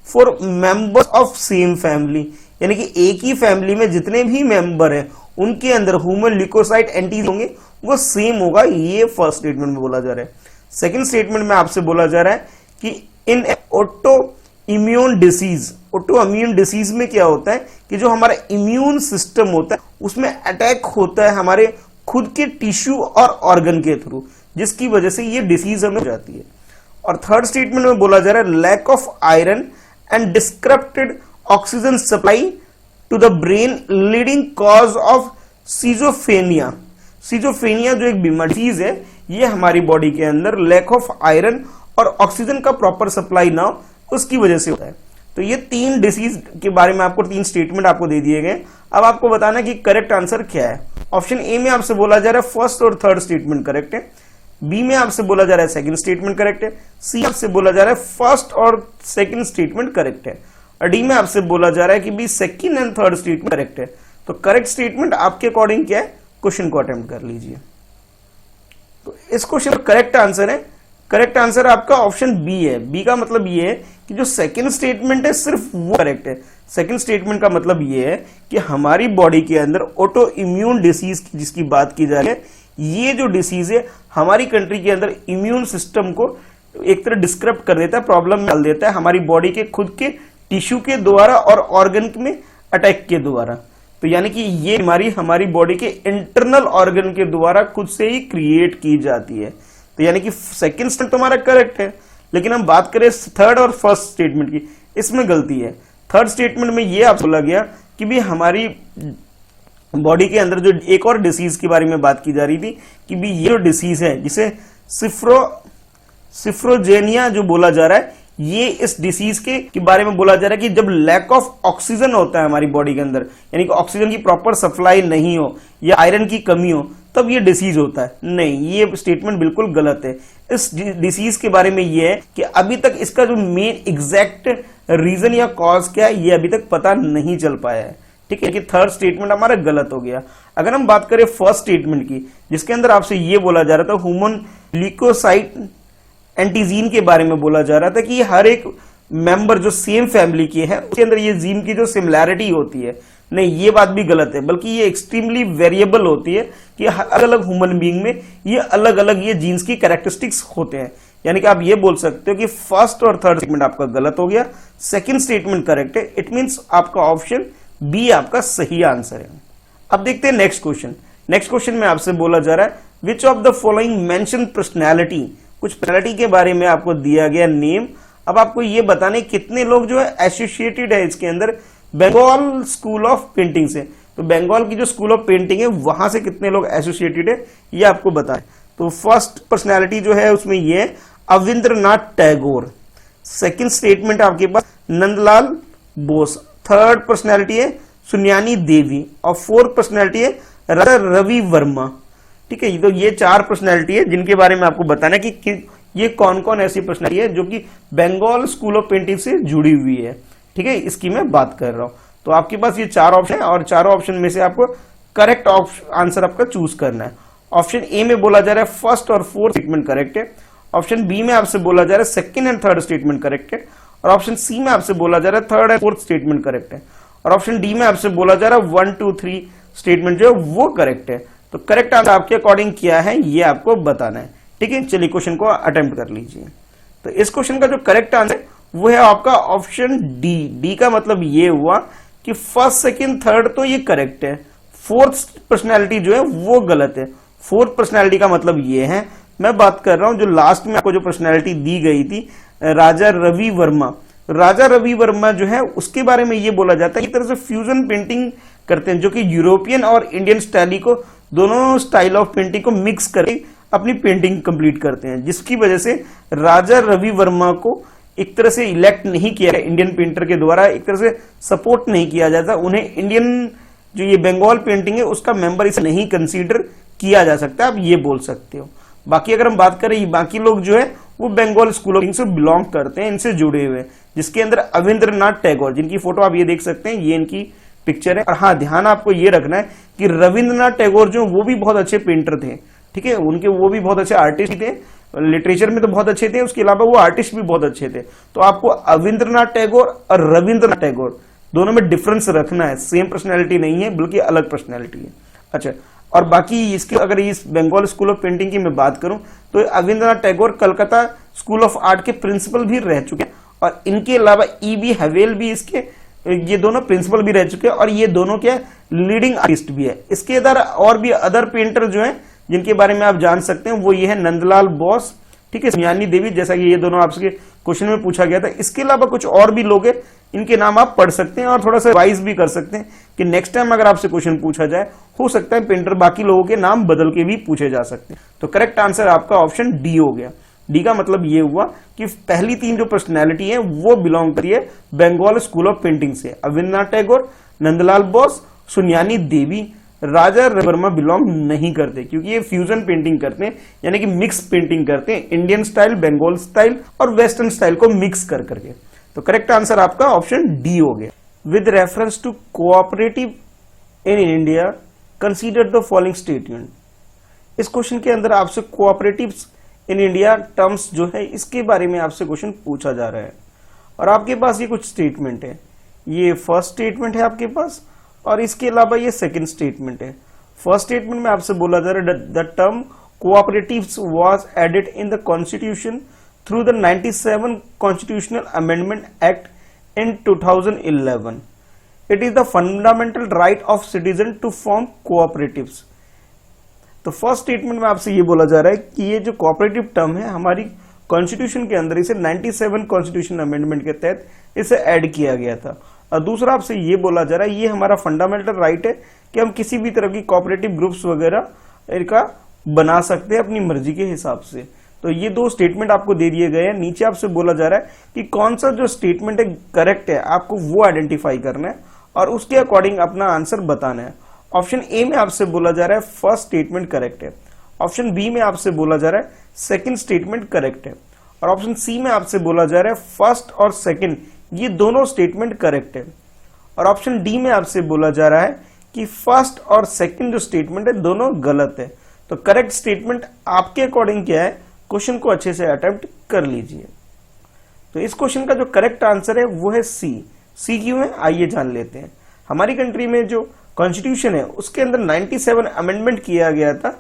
for members of same family, यानी कि एक ही फैमिली में जितने भी मेंबर हैं उनके अंदर ह्यूमन ल्यूकोसाइट एंटीजीन होंगे वो सेम होगा। ये फर्स्ट स्टेटमेंट में बोला जा रहा है। सेकंड स्टेटमेंट में आपसे बोला जा रहा है कि in autoimmune disease, autoimmune disease में क्या होता है कि जो हमारा इम्यून सिस्टम होता है उसमें अटैक होता है हमारे खुद के टिश्यू और ऑर्गन के थ्रू, जिसकी वजह से ये डिसीज हमें हो जाती है। और थर्ड स्टेटमेंट में बोला जा रहा है lack of iron and disrupted oxygen supply to the brain leading cause of schizophrenia. Schizophrenia जो एक बीमारी है ये हमारी बॉडी के अंदर लैक ऑफ आयरन और ऑक्सीजन का प्रॉपर सप्लाई ना हो उसकी वजह से होता है। तो ये 3 डिसीज के बारे में आपको 3 स्टेटमेंट आपको दे दिए गए। अब आपको बताना कि करेक्ट आंसर क्या है। ऑप्शन ए में आपसे बोला जा रहा है फर्स्ट और थर्ड स्टेटमेंट करेक्ट है, बी में आपसे बोला जा रहा है सेकंड स्टेटमेंट करेक्ट है, सी आपसे बोला जा रहा है फर्स्ट और सेकंड स्टेटमेंट करेक्ट है, और डी में आपसे बोला जा रहा है कि B second and third statement correct है। तो करेक्ट स्टेटमेंट आपके अकॉर्डिंग क्या है, क्वेश्चन को अटेम्प्ट कर लीजिए। तो इस क्वेश्चन का करेक्ट आंसर है, करेक्ट आंसर आपका ऑप्शन बी है। बी का मतलब ये है कि जो सेकंड स्टेटमेंट है सिर्फ वो करेक्ट है। सेकंड स्टेटमेंट का मतलब ये है कि हमारी बॉडी के अंदर ऑटो इम्यून डिसीज की जिसकी बात की जा रही है, ये जो डिसीज है हमारी कंट्री के अंदर इम्यून सिस्टम को एक तरह डिस्क्रप्ट कर देता है, प्रॉब्लम में डाल देता है हमारी बॉडी के खुद के टिश्यू के द्वारा और ऑर्गन में अटैक के द्वारा। तो यानी कि ये बीमारी हमारी बॉडी के इंटरनल ऑर्गन के द्वारा खुद से ही क्रिएट की जाती है। तो यानी कि सेकंड स्टेटमेंट तो हमारा करेक्ट है, लेकिन हम बात करें थर्ड और फर्स्ट स्टेटमेंट की, इसमें गलती है। थर्ड स्टेटमेंट में ये आपको बोला गया कि भी हमारी बॉडी के अंदर जो एक और डिसीज के बारे में बात की जा रही थी कि भी ये जो डिसीज है जिसे सिफ्रोजेनिया जो बोला जा रहा है, ये इस डिसीज के बारे में बोला जा रहा है कि जब लैक ऑफ ऑक्सीजन होता है हमारी बॉडी के अंदर, यानी कि ऑक्सीजन की प्रॉपर सप्लाई नहीं हो या आयरन की कमी हो, तब ये डिसीज होता है। नहीं, ये स्टेटमेंट बिल्कुल गलत है। इस डिसीज के बारे में ये है कि अभी तक इसका जो मेन एग्जैक्ट रीजन या कॉज क्या है, ये अभी तक पता नहीं चल पाया है। ठीक है कि थर्ड स्टेटमेंट हमारा गलत हो गया। अगर हम बात करें फर्स्ट स्टेटमेंट की, जिसके अंदर आपसे ये बोला जा रहा था ह्यूमन ल्यूकोसाइट एंटीजीन के बारे में बोला जा रहा था कि हर एक मेंबर जो सेम फैमिली के है उसके अंदर ये जीन की जो सिमिलैरिटी होती है, नहीं, ये बात भी गलत है, बल्कि ये एक्सट्रीमली वेरिएबल होती है कि अलग अलग ह्यूमन बीइंग में ये अलग अलग ये जीन्स की कैरेक्टरिस्टिक्स होते हैं। यानी कि आप ये बोल सकते हो कि फर्स्ट और थर्ड स्टेटमेंट आपका गलत हो गया, सेकंड स्टेटमेंट करेक्ट है। इट मींस आपका ऑप्शन बी आपका सही आंसर है। अब देखते हैं नेक्स्ट क्वेश्चन। नेक्स्ट क्वेश्चन में आपसे बोला जा रहा है विच of the following mention personality, कुछ पर्सनैलिटी के बारे में आपको दिया गया नेम। अब आपको ये बताने कितने लोग जो है एसोसिएटेड है इसके अंदर बंगाल स्कूल ऑफ पेंटिंग से। तो बंगाल की जो स्कूल ऑफ पेंटिंग है वहां से कितने लोग एसोसिएटेड है ये आपको बताएं। तो फर्स्ट पर्सनैलिटी जो है उसमें ये है अविंद्रनाथ टैगोर। सेकंड स्टेटमेंट आपके पास नंदलाल बोस। थर्ड पर्सनैलिटी है सुनियानी देवी और फोर्थ पर्सनैलिटी है राजा रवि वर्मा। ठीक है, तो ये चार पर्सनैलिटी है जिनके बारे में आपको बताना है कि ये कौन कौन ऐसी पर्सनैलिटी है जो कि बंगाल स्कूल ऑफ पेंटिंग से जुड़ी हुई है। ठीक है, इसकी मैं बात कर रहा हूं। तो आपके पास ये चार ऑप्शन है और चारों ऑप्शन में से आपको करेक्ट आंसर आपका चूज करना है। ऑप्शन ए में बोला जा रहा है फर्स्ट और फोर्थ स्टेटमेंट करेक्ट है। ऑप्शन बी में आपसे बोला जा रहा है second and third statement correct है। और ऑप्शन सी में आपसे बोला जा रहा है third and fourth statement correct है। और ऑप्शन डी में आपसे बोला जा रहा है 1 2 3 स्टेटमेंट जो है वो करेक्ट है। तो करेक्ट आंसर आपके अकॉर्डिंग क्या है ये आपको बताना है। ठीक है, चलिए क्वेश्चन को अटेम्प्ट कर लीजिए। तो इस क्वेश्चन का जो करेक्ट आंसर वो है आपका ऑप्शन डी। डी का मतलब ये हुआ कि फर्स्ट सेकंड थर्ड तो ये करेक्ट है, फोर्थ पर्सनैलिटी जो है वो गलत है। फोर्थ पर्सनैलिटी का मतलब ये है, मैं बात कर रहा हूं जो लास्ट में आपको जो पर्सनैलिटी दी गई थी राजा रवि वर्मा। राजा रवि वर्मा जो है उसके बारे में ये बोला जाता है एक तरह से फ्यूजन पेंटिंग करते हैं, जो कि यूरोपियन और इंडियन स्टाइल को दोनों स्टाइल ऑफ पेंटिंग को मिक्स करके अपनी पेंटिंग कंप्लीट करते हैं, जिसकी वजह से राजा रवि वर्मा को एक तरह से इलेक्ट नहीं किया इंडियन पेंटर के द्वारा, एक तरह से सपोर्ट नहीं किया जाता उन्हें। इंडियन जो ये बंगाल पेंटिंग है उसका मेंबर इसे नहीं कंसीडर किया जा सकता, आप ये बोल सकते हो। बाकी अगर हम बात करें बाकी लोग जो है वो बंगाल स्कूल ऑफ से बिलोंग करते हैं, इनसे जुड़े हुए, जिसके अंदर अविंद्रनाथ टैगोर, जिनकी फोटो आप ये देख सकते हैं, ये इनकी पिक्चर है। और हाँ, ध्यान आपको ये रखना है कि रविंद्रनाथ टैगोर जो वो भी बहुत अच्छे पेंटर थे। ठीक है, उनके वो भी बहुत अच्छे आर्टिस्ट थे, लिटरेचर में तो बहुत अच्छे थे, उसके अलावा वो आर्टिस्ट भी बहुत अच्छे थे। तो आपको अविंद्रनाथ टैगोर और रविंद्रनाथ टैगोर दोनों में डिफरेंस रखना है, सेम पर्सनैलिटी नहीं है बल्कि अलग पर्सनैलिटी है। अच्छा, और बाकी इसके अगर इस बंगाल स्कूल ऑफ पेंटिंग की मैं बात करूं तो Abanindranath Tagore Calcutta school of art के प्रिंसिपल भी रह चुके हैं, और इनके अलावा ई.बी. हवेल भी इसके ये दोनों प्रिंसिपल भी रह चुके हैं, और ये दोनों क्या लीडिंग आर्टिस्ट भी है। इसके अलावा और भी अदर पेंटर जो हैं जिनके बारे में आप जान सकते हैं वो ये है नंदलाल बोस, ठीक है, सुनियानी देवी, जैसा कि ये दोनों आपसे क्वेश्चन में पूछा गया था। इसके अलावा कुछ और भी लोग हैं, इनके नाम आप पढ़ सकते हैं और थोड़ा सा रिवाइज भी कर सकते हैं कि नेक्स्ट टाइम अगर आपसे क्वेश्चन पूछा जाए हो सकता है पेंटर बाकी लोगों के नाम बदल के भी पूछे जा सकते हैं। तो करेक्ट आंसर आपका ऑप्शन डी हो गया। डी का मतलब ये हुआ कि पहली तीन जो पर्सनैलिटी है वो बिलोंग करिए बंगाल स्कूल ऑफ पेंटिंग से। अविंद्रनाथ टैगोर, नंदलाल बोस, सुनियानी देवी, राजा रवि वर्मा बिलोंग नहीं करते, क्योंकि ये फ्यूजन पेंटिंग करते हैं, यानी कि मिक्स पेंटिंग करते हैं, इंडियन स्टाइल, बंगाल स्टाइल और वेस्टर्न स्टाइल को मिक्स कर करके। तो करेक्ट आंसर आपका ऑप्शन डी हो गया। With reference to cooperative in India consider the following statement. इस क्वेश्चन के अंदर आपसे कोऑपरेटिव इन इंडिया टर्म्स जो है इसके बारे में आपसे क्वेश्चन पूछा जा रहा है, और आपके पास ये कुछ स्टेटमेंट है। ये फर्स्ट स्टेटमेंट है आपके पास, और इसके अलावा ये सेकंड स्टेटमेंट है। फर्स्ट स्टेटमेंट में आपसे बोला जा रहा है the term cooperatives was added in the constitution through the 97 constitutional amendment act in 2011। It is the fundamental right of citizen to form cooperatives. तो फर्स्ट स्टेटमेंट में आपसे ये बोला जा रहा है कि ये जो कोऑपरेटिव टर्म है हमारी कॉन्स्टिट्यूशन के अंदर, इसे 97 कॉन्स्टिट्यूशन अमेंडमेंट के तहत इसे ऐड किया गया था। और दूसरा आपसे ये बोला जा रहा है ये हमारा फंडामेंटल राइट है कि हम किसी भी तरह की कोऑपरेटिव ग्रुप्स वगैरह इनका बना सकते हैं अपनी मर्जी के हिसाब से। तो ये दो स्टेटमेंट आपको दे दिए गए हैं। नीचे आपसे बोला जा रहा है कि कौन सा जो स्टेटमेंट है करेक्ट है, आपको वो आइडेंटिफाई करना है और उसके अकॉर्डिंग अपना आंसर बताना है। ऑप्शन ए में आपसे बोला जा रहा है फर्स्ट स्टेटमेंट करेक्ट है, ऑप्शन बी में आपसे बोला जा रहा है सेकंड स्टेटमेंट करेक्ट है, और ऑप्शन सी में आपसे बोला जा रहा है फर्स्ट और सेकंड ये दोनों स्टेटमेंट करेक्ट है, और ऑप्शन डी में आपसे बोला जा रहा है कि फर्स्ट और सेकंड जो स्टेटमेंट है दोनों गलत है। तो करेक्ट स्टेटमेंट आपके अकॉर्डिंग क्या है, क्वेश्चन को अच्छे से अटेम्प्ट कर लीजिए। तो इस क्वेश्चन का जो करेक्ट आंसर है वो है सी। सी क्यों है आइए जान लेते हैं। हमारी कंट्री में जो कॉन्स्टिट्यूशन है उसके अंदर 97 अमेंडमेंट किया गया था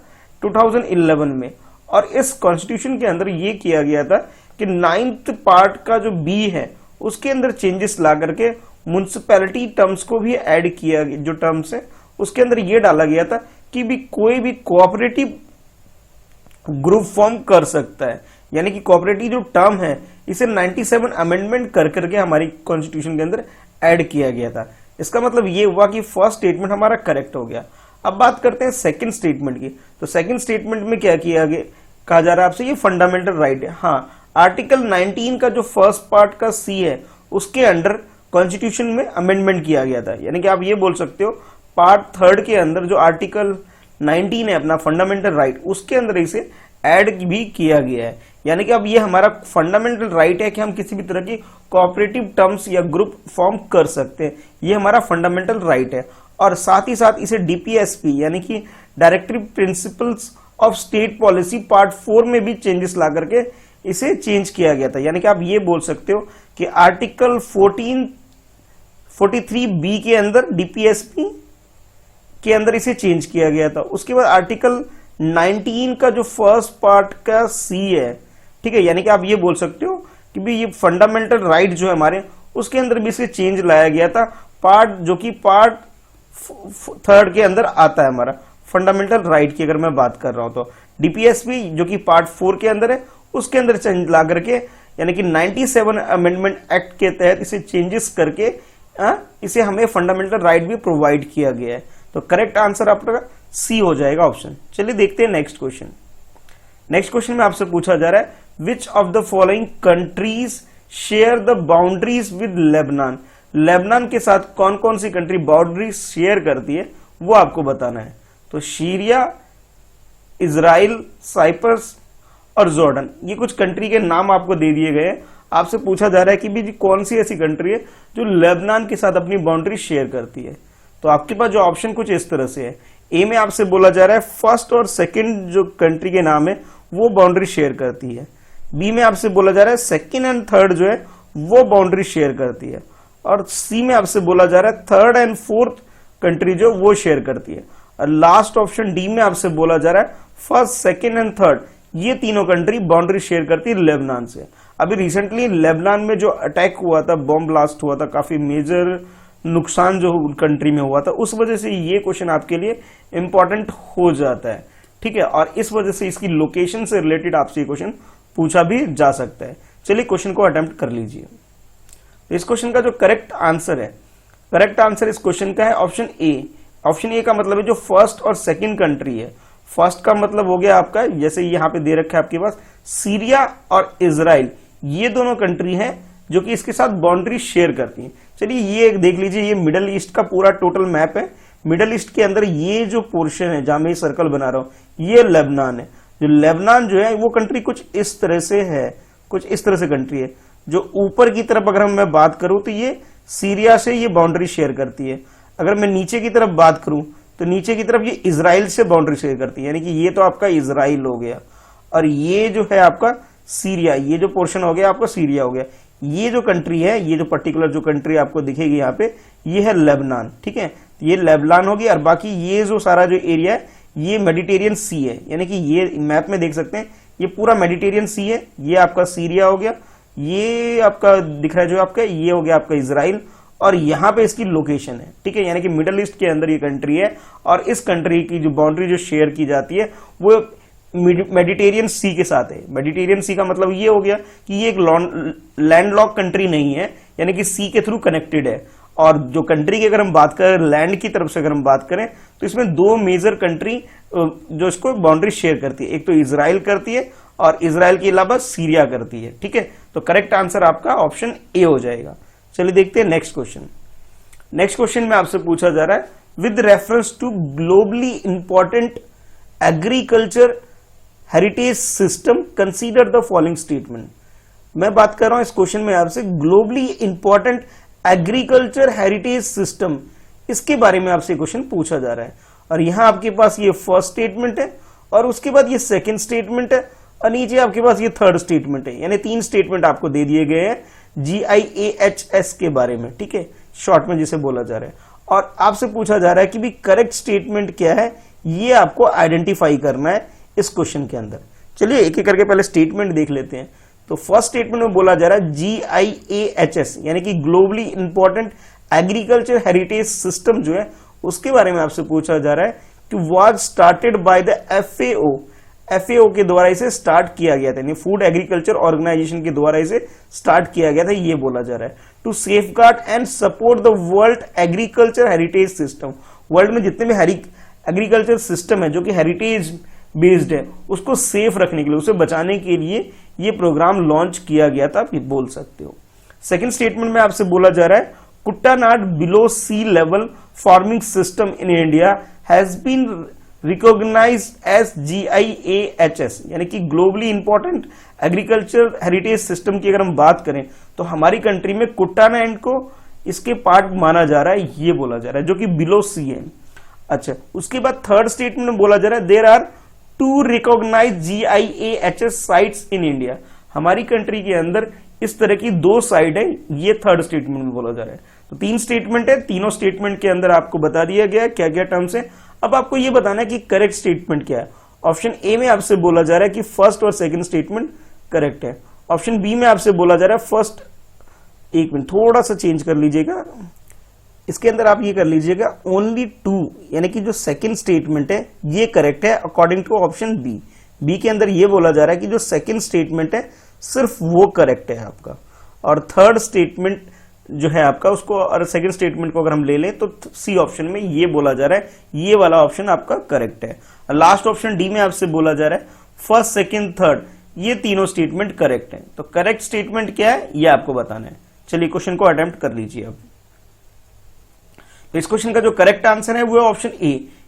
2011 में, और इस कॉन्स्टिट्यूशन के अंदर ये किया गया था कि 9th पार्ट का जो बी है उसके अंदर चेंजेस ला करके म्युनिसिपैलिटी टर्म्स को भी ऐड किया, जो टर्म्स है उसके अंदर ये डाला गया था कि भी कोई भी कोऑपरेटिव ग्रुप फॉर्म कर सकता है। यानी कि कोऑपरेटिव जो टर्म है इसे 97 अमेंडमेंट कर करके हमारी कॉन्स्टिट्यूशन के अंदर ऐड किया गया था। इसका मतलब ये हुआ कि फर्स्ट स्टेटमेंट हमारा करेक्ट हो गया। अब बात करते हैं सेकंड स्टेटमेंट की। तो सेकंड स्टेटमेंट में क्या किया गया, कहा जा रहा है आपसे ये फंडामेंटल राइट है। हाँ, आर्टिकल 19 का जो फर्स्ट पार्ट का सी है उसके अंडर कॉन्स्टिट्यूशन में अमेंडमेंट किया गया था। यानी कि आप ये बोल सकते हो पार्ट थर्ड के अंदर जो आर्टिकल 19 है अपना फंडामेंटल राइट, उसके अंदर इसे ऐड भी किया गया है। यानी कि अब ये हमारा फंडामेंटल राइट है कि हम किसी भी तरह की कोऑपरेटिव टर्म्स या ग्रुप फॉर्म कर सकते हैं, ये हमारा फंडामेंटल राइट है। और साथ ही साथ इसे डीपीएसपी यानी कि directive principles of state policy part 4 में भी चेंजेस ला करके इसे चेंज किया गया था। यानी कि आप ये बोल सकते हो कि आर्टिकल 43B के अंदर डीपीएसपी के अंदर इसे चेंज किया गया था। उसके बाद आर्टिकल 19 का जो फर्स्ट पार्ट का सी है, ठीक है, यानी कि आप ये बोल सकते हो कि भी ये फंडामेंटल राइट जो है हमारे उसके अंदर भी इसे चेंज लाया गया था, पार्ट जो कि पार्ट थर्ड के अंदर आता है हमारा फंडामेंटल राइट की। अगर मैं बात कर रहा हूं तो डीपीएसपी जो कि पार्ट 4 के अंदर है उसके अंदर चेंज ला करके, यानी कि 97 अमेंडमेंट एक्ट के तहत इसे चेंजेस करके इसे हमें फंडामेंटल राइट भी प्रोवाइड किया गया है। तो करेक्ट आंसर आपका सी हो जाएगा ऑप्शन। चलिए देखते हैं नेक्स्ट क्वेश्चन। नेक्स्ट क्वेश्चन में आपसे पूछा जा रहा है विच of the following countries share the boundaries with Lebanon. Lebanon के साथ कौन कौन सी कंट्री बाउंड्री शेयर करती है वो आपको बताना है। तो सीरिया, इजराइल, साइप्रस और जॉर्डन, ये कुछ कंट्री के नाम आपको दे दिए गए हैं। आपसे पूछा जा रहा है कि भी कौन सी ऐसी कंट्री है जो लेबनान के साथ अपनी बाउंड्री शेयर करती है। तो आपके पास जो ऑप्शन कुछ इस तरह से है। ए में आपसे बोला जा रहा है फर्स्ट और सेकंड जो कंट्री के नाम है वो बाउंड्री शेयर करती है। बी में आपसे बोला जा रहा है सेकंड एंड थर्ड जो है वो बाउंड्री शेयर करती है, और सी में आपसे बोला जा रहा है थर्ड एंड फोर्थ कंट्री जो वो शेयर करती है, और लास्ट ऑप्शन डी में आपसे बोला जा रहा है फर्स्ट, सेकंड एंड थर्ड ये तीनों कंट्री बाउंड्री शेयर करती है लेबनान से। अभी रिसेंटली लेबनान में जो अटैक हुआ था, बॉम्ब ब्लास्ट हुआ था, काफी मेजर नुकसान जो कंट्री में हुआ था, उस वजह से ये क्वेश्चन आपके लिए इंपॉर्टेंट हो जाता है, ठीक है। और इस वजह से इसकी लोकेशन से रिलेटेड आपसे ये क्वेश्चन पूछा भी जा सकता है। चलिए क्वेश्चन को अटेम्प्ट कर लीजिए। इस क्वेश्चन का जो करेक्ट आंसर है, करेक्ट आंसर इस क्वेश्चन का है ऑप्शन ए। ऑप्शन ए का मतलब है जो फर्स्ट और सेकंड कंट्री है। फर्स्ट का मतलब हो गया आपका, जैसे यहाँ पे दे रखा है आपके पास, सीरिया और इजराइल, ये दोनों कंट्री हैं जो कि इसके साथ बाउंड्री शेयर करती हैं। चलिए ये देख लीजिए, ये मिडल ईस्ट का पूरा टोटल मैप है। मिडल ईस्ट के अंदर ये जो पोर्शन है जहां मैं सर्कल बना रहा हूं ये लेबनान है। जो लेबनान जो है वो कंट्री कुछ इस तरह से है, कुछ इस तरह से कंट्री है। जो ऊपर की तरफ अगर मैं बात करूं तो ये सीरिया से ये बाउंड्री शेयर करती है। अगर मैं नीचे की तरफ बात करूं तो नीचे की तरफ ये इजराइल से बाउंड्री शेयर करती है, यानी कि ये तो आपका इजराइल हो गया, और ये जो है आपका सीरिया, ये जो पोर्शन हो गया आपका सीरिया हो गया। ये जो कंट्री है, ये जो पर्टिकुलर जो कंट्री आपको दिखेगी यहाँ पे, ये है लेबनान, ठीक है। ये लेबनान होगी, और बाकी ये जो सारा जो एरिया है ये मेडिटेरियन सी है, यानी कि ये मैप में देख सकते हैं ये पूरा मेडिटेरियन सी है। ये आपका सीरिया हो गया, ये आपका दिख रहा है जो आपका, ये हो गया आपका इजराइल, और यहाँ पे इसकी लोकेशन है, ठीक है, यानी कि मिडल ईस्ट के अंदर ये कंट्री है और इस कंट्री की जो बाउंड्री जो शेयर की जाती है वो मेडिटेरियन सी के साथ है। मेडिटेरियन सी का मतलब ये हो गया कि ये एक लैंडलॉक कंट्री नहीं है, यानी कि सी के थ्रू कनेक्टेड है। और जो कंट्री की अगर हम बात करें लैंड की तरफ से अगर हम बात करें तो इसमें दो मेजर कंट्री जो इसको बाउंड्री शेयर करती है, एक तो इजराइल करती है और इजराइल के अलावा सीरिया करती है, ठीक है। तो करेक्ट आंसर आपका ऑप्शन ए हो जाएगा। चलिए देखते हैं नेक्स्ट क्वेश्चन। नेक्स्ट क्वेश्चन में आपसे पूछा जा रहा है with reference to globally important agriculture heritage system consider the following statement. मैं बात कर रहा हूं इस क्वेश्चन में आपसे globally important agriculture heritage system, इसके बारे में आपसे क्वेश्चन पूछा जा रहा है। और यहां आपके पास ये फर्स्ट स्टेटमेंट है और उसके बाद ये सेकंड स्टेटमेंट है और नीचे आपके पास ये थर्ड स्टेटमेंट है, यानी तीन स्टेटमेंट आपको दे दिए गए हैं GIAHS के बारे में, ठीक है, शॉर्ट में जिसे बोला जा रहा है। और आपसे पूछा जा रहा है कि भी करेक्ट स्टेटमेंट क्या है, ये आपको आइडेंटिफाई करना है इस क्वेश्चन के अंदर। चलिए एक एक करके पहले स्टेटमेंट देख लेते हैं। तो फर्स्ट स्टेटमेंट में बोला जा रहा है GIAHS यानी कि globally important agriculture heritage system जो है उसके बारे में आपसे पूछा जा रहा है कि was started by the FAO के द्वारा इसे स्टार्ट किया गया था, यानी फूड एग्रीकल्चर ऑर्गेनाइजेशन के द्वारा इसे स्टार्ट किया गया था, ये बोला जा रहा है। To safeguard and support the world agriculture heritage system, world में जितने भी एग्रीकल्चर सिस्टम है जो कि हेरिटेज बेस्ड है उसको सेफ रखने के लिए, उसे बचाने के लिए ये प्रोग्राम लॉन्च किया गया था, आप ये बोल सकते हो। सेकंड स्टेटमेंट में आपसे बोला जा रहा है Kuttanad below sea level farming system in India has been recognised as GIAHS, यानी कि globally important agriculture heritage system की अगर हम बात करें तो हमारी कंट्री में कुट्टानाड को इसके पार्ट माना जा रहा है, ये बोला जा रहा है, जो कि बिलो सी है। अच्छा, उसके बाद थर्ड स्टेटमेंट में बोला जा रहा है there are 2 recognised GIAHS sites in India, हमारी कंट्री के अंदर इस तरह की 2 साइट है, ये थर्ड स्टेटमेंट में बोला जा रहा है। तो 3 स्टेटमेंट है, तीनों स्टेटमेंट के अंदर आपको बता दिया गया क्या क्या टर्म्स है। अब आपको ये बताना है कि करेक्ट स्टेटमेंट क्या है। ऑप्शन ए में आपसे बोला जा रहा है कि फर्स्ट और सेकंड स्टेटमेंट करेक्ट है। ऑप्शन बी में आपसे बोला जा रहा है फर्स्ट, एक मिनट थोड़ा सा चेंज कर लीजिएगा, इसके अंदर आप ये कर लीजिएगा ओनली 2, यानी कि जो सेकंड स्टेटमेंट है ये करेक्ट है according to option B. B के अंदर ये बोला जा रहा है कि जो सेकंड स्टेटमेंट है सिर्फ वो करेक्ट है आपका, और थर्ड स्टेटमेंट जो है आपका उसको, और सेकंड स्टेटमेंट को अगर हम ले लें तो सी ऑप्शन में ये बोला जा रहा है ये वाला ऑप्शन आपका करेक्ट है। लास्ट ऑप्शन डी में आपसे बोला जा रहा है फर्स्ट सेकंड थर्ड, ये तीनों स्टेटमेंट करेक्ट है। तो करेक्ट स्टेटमेंट क्या है ये आपको बताना है। चलिए क्वेश्चन को अटेम्प्ट कर लीजिए अब। तो इस क्वेश्चन का जो करेक्ट आंसर है वो है ऑप्शन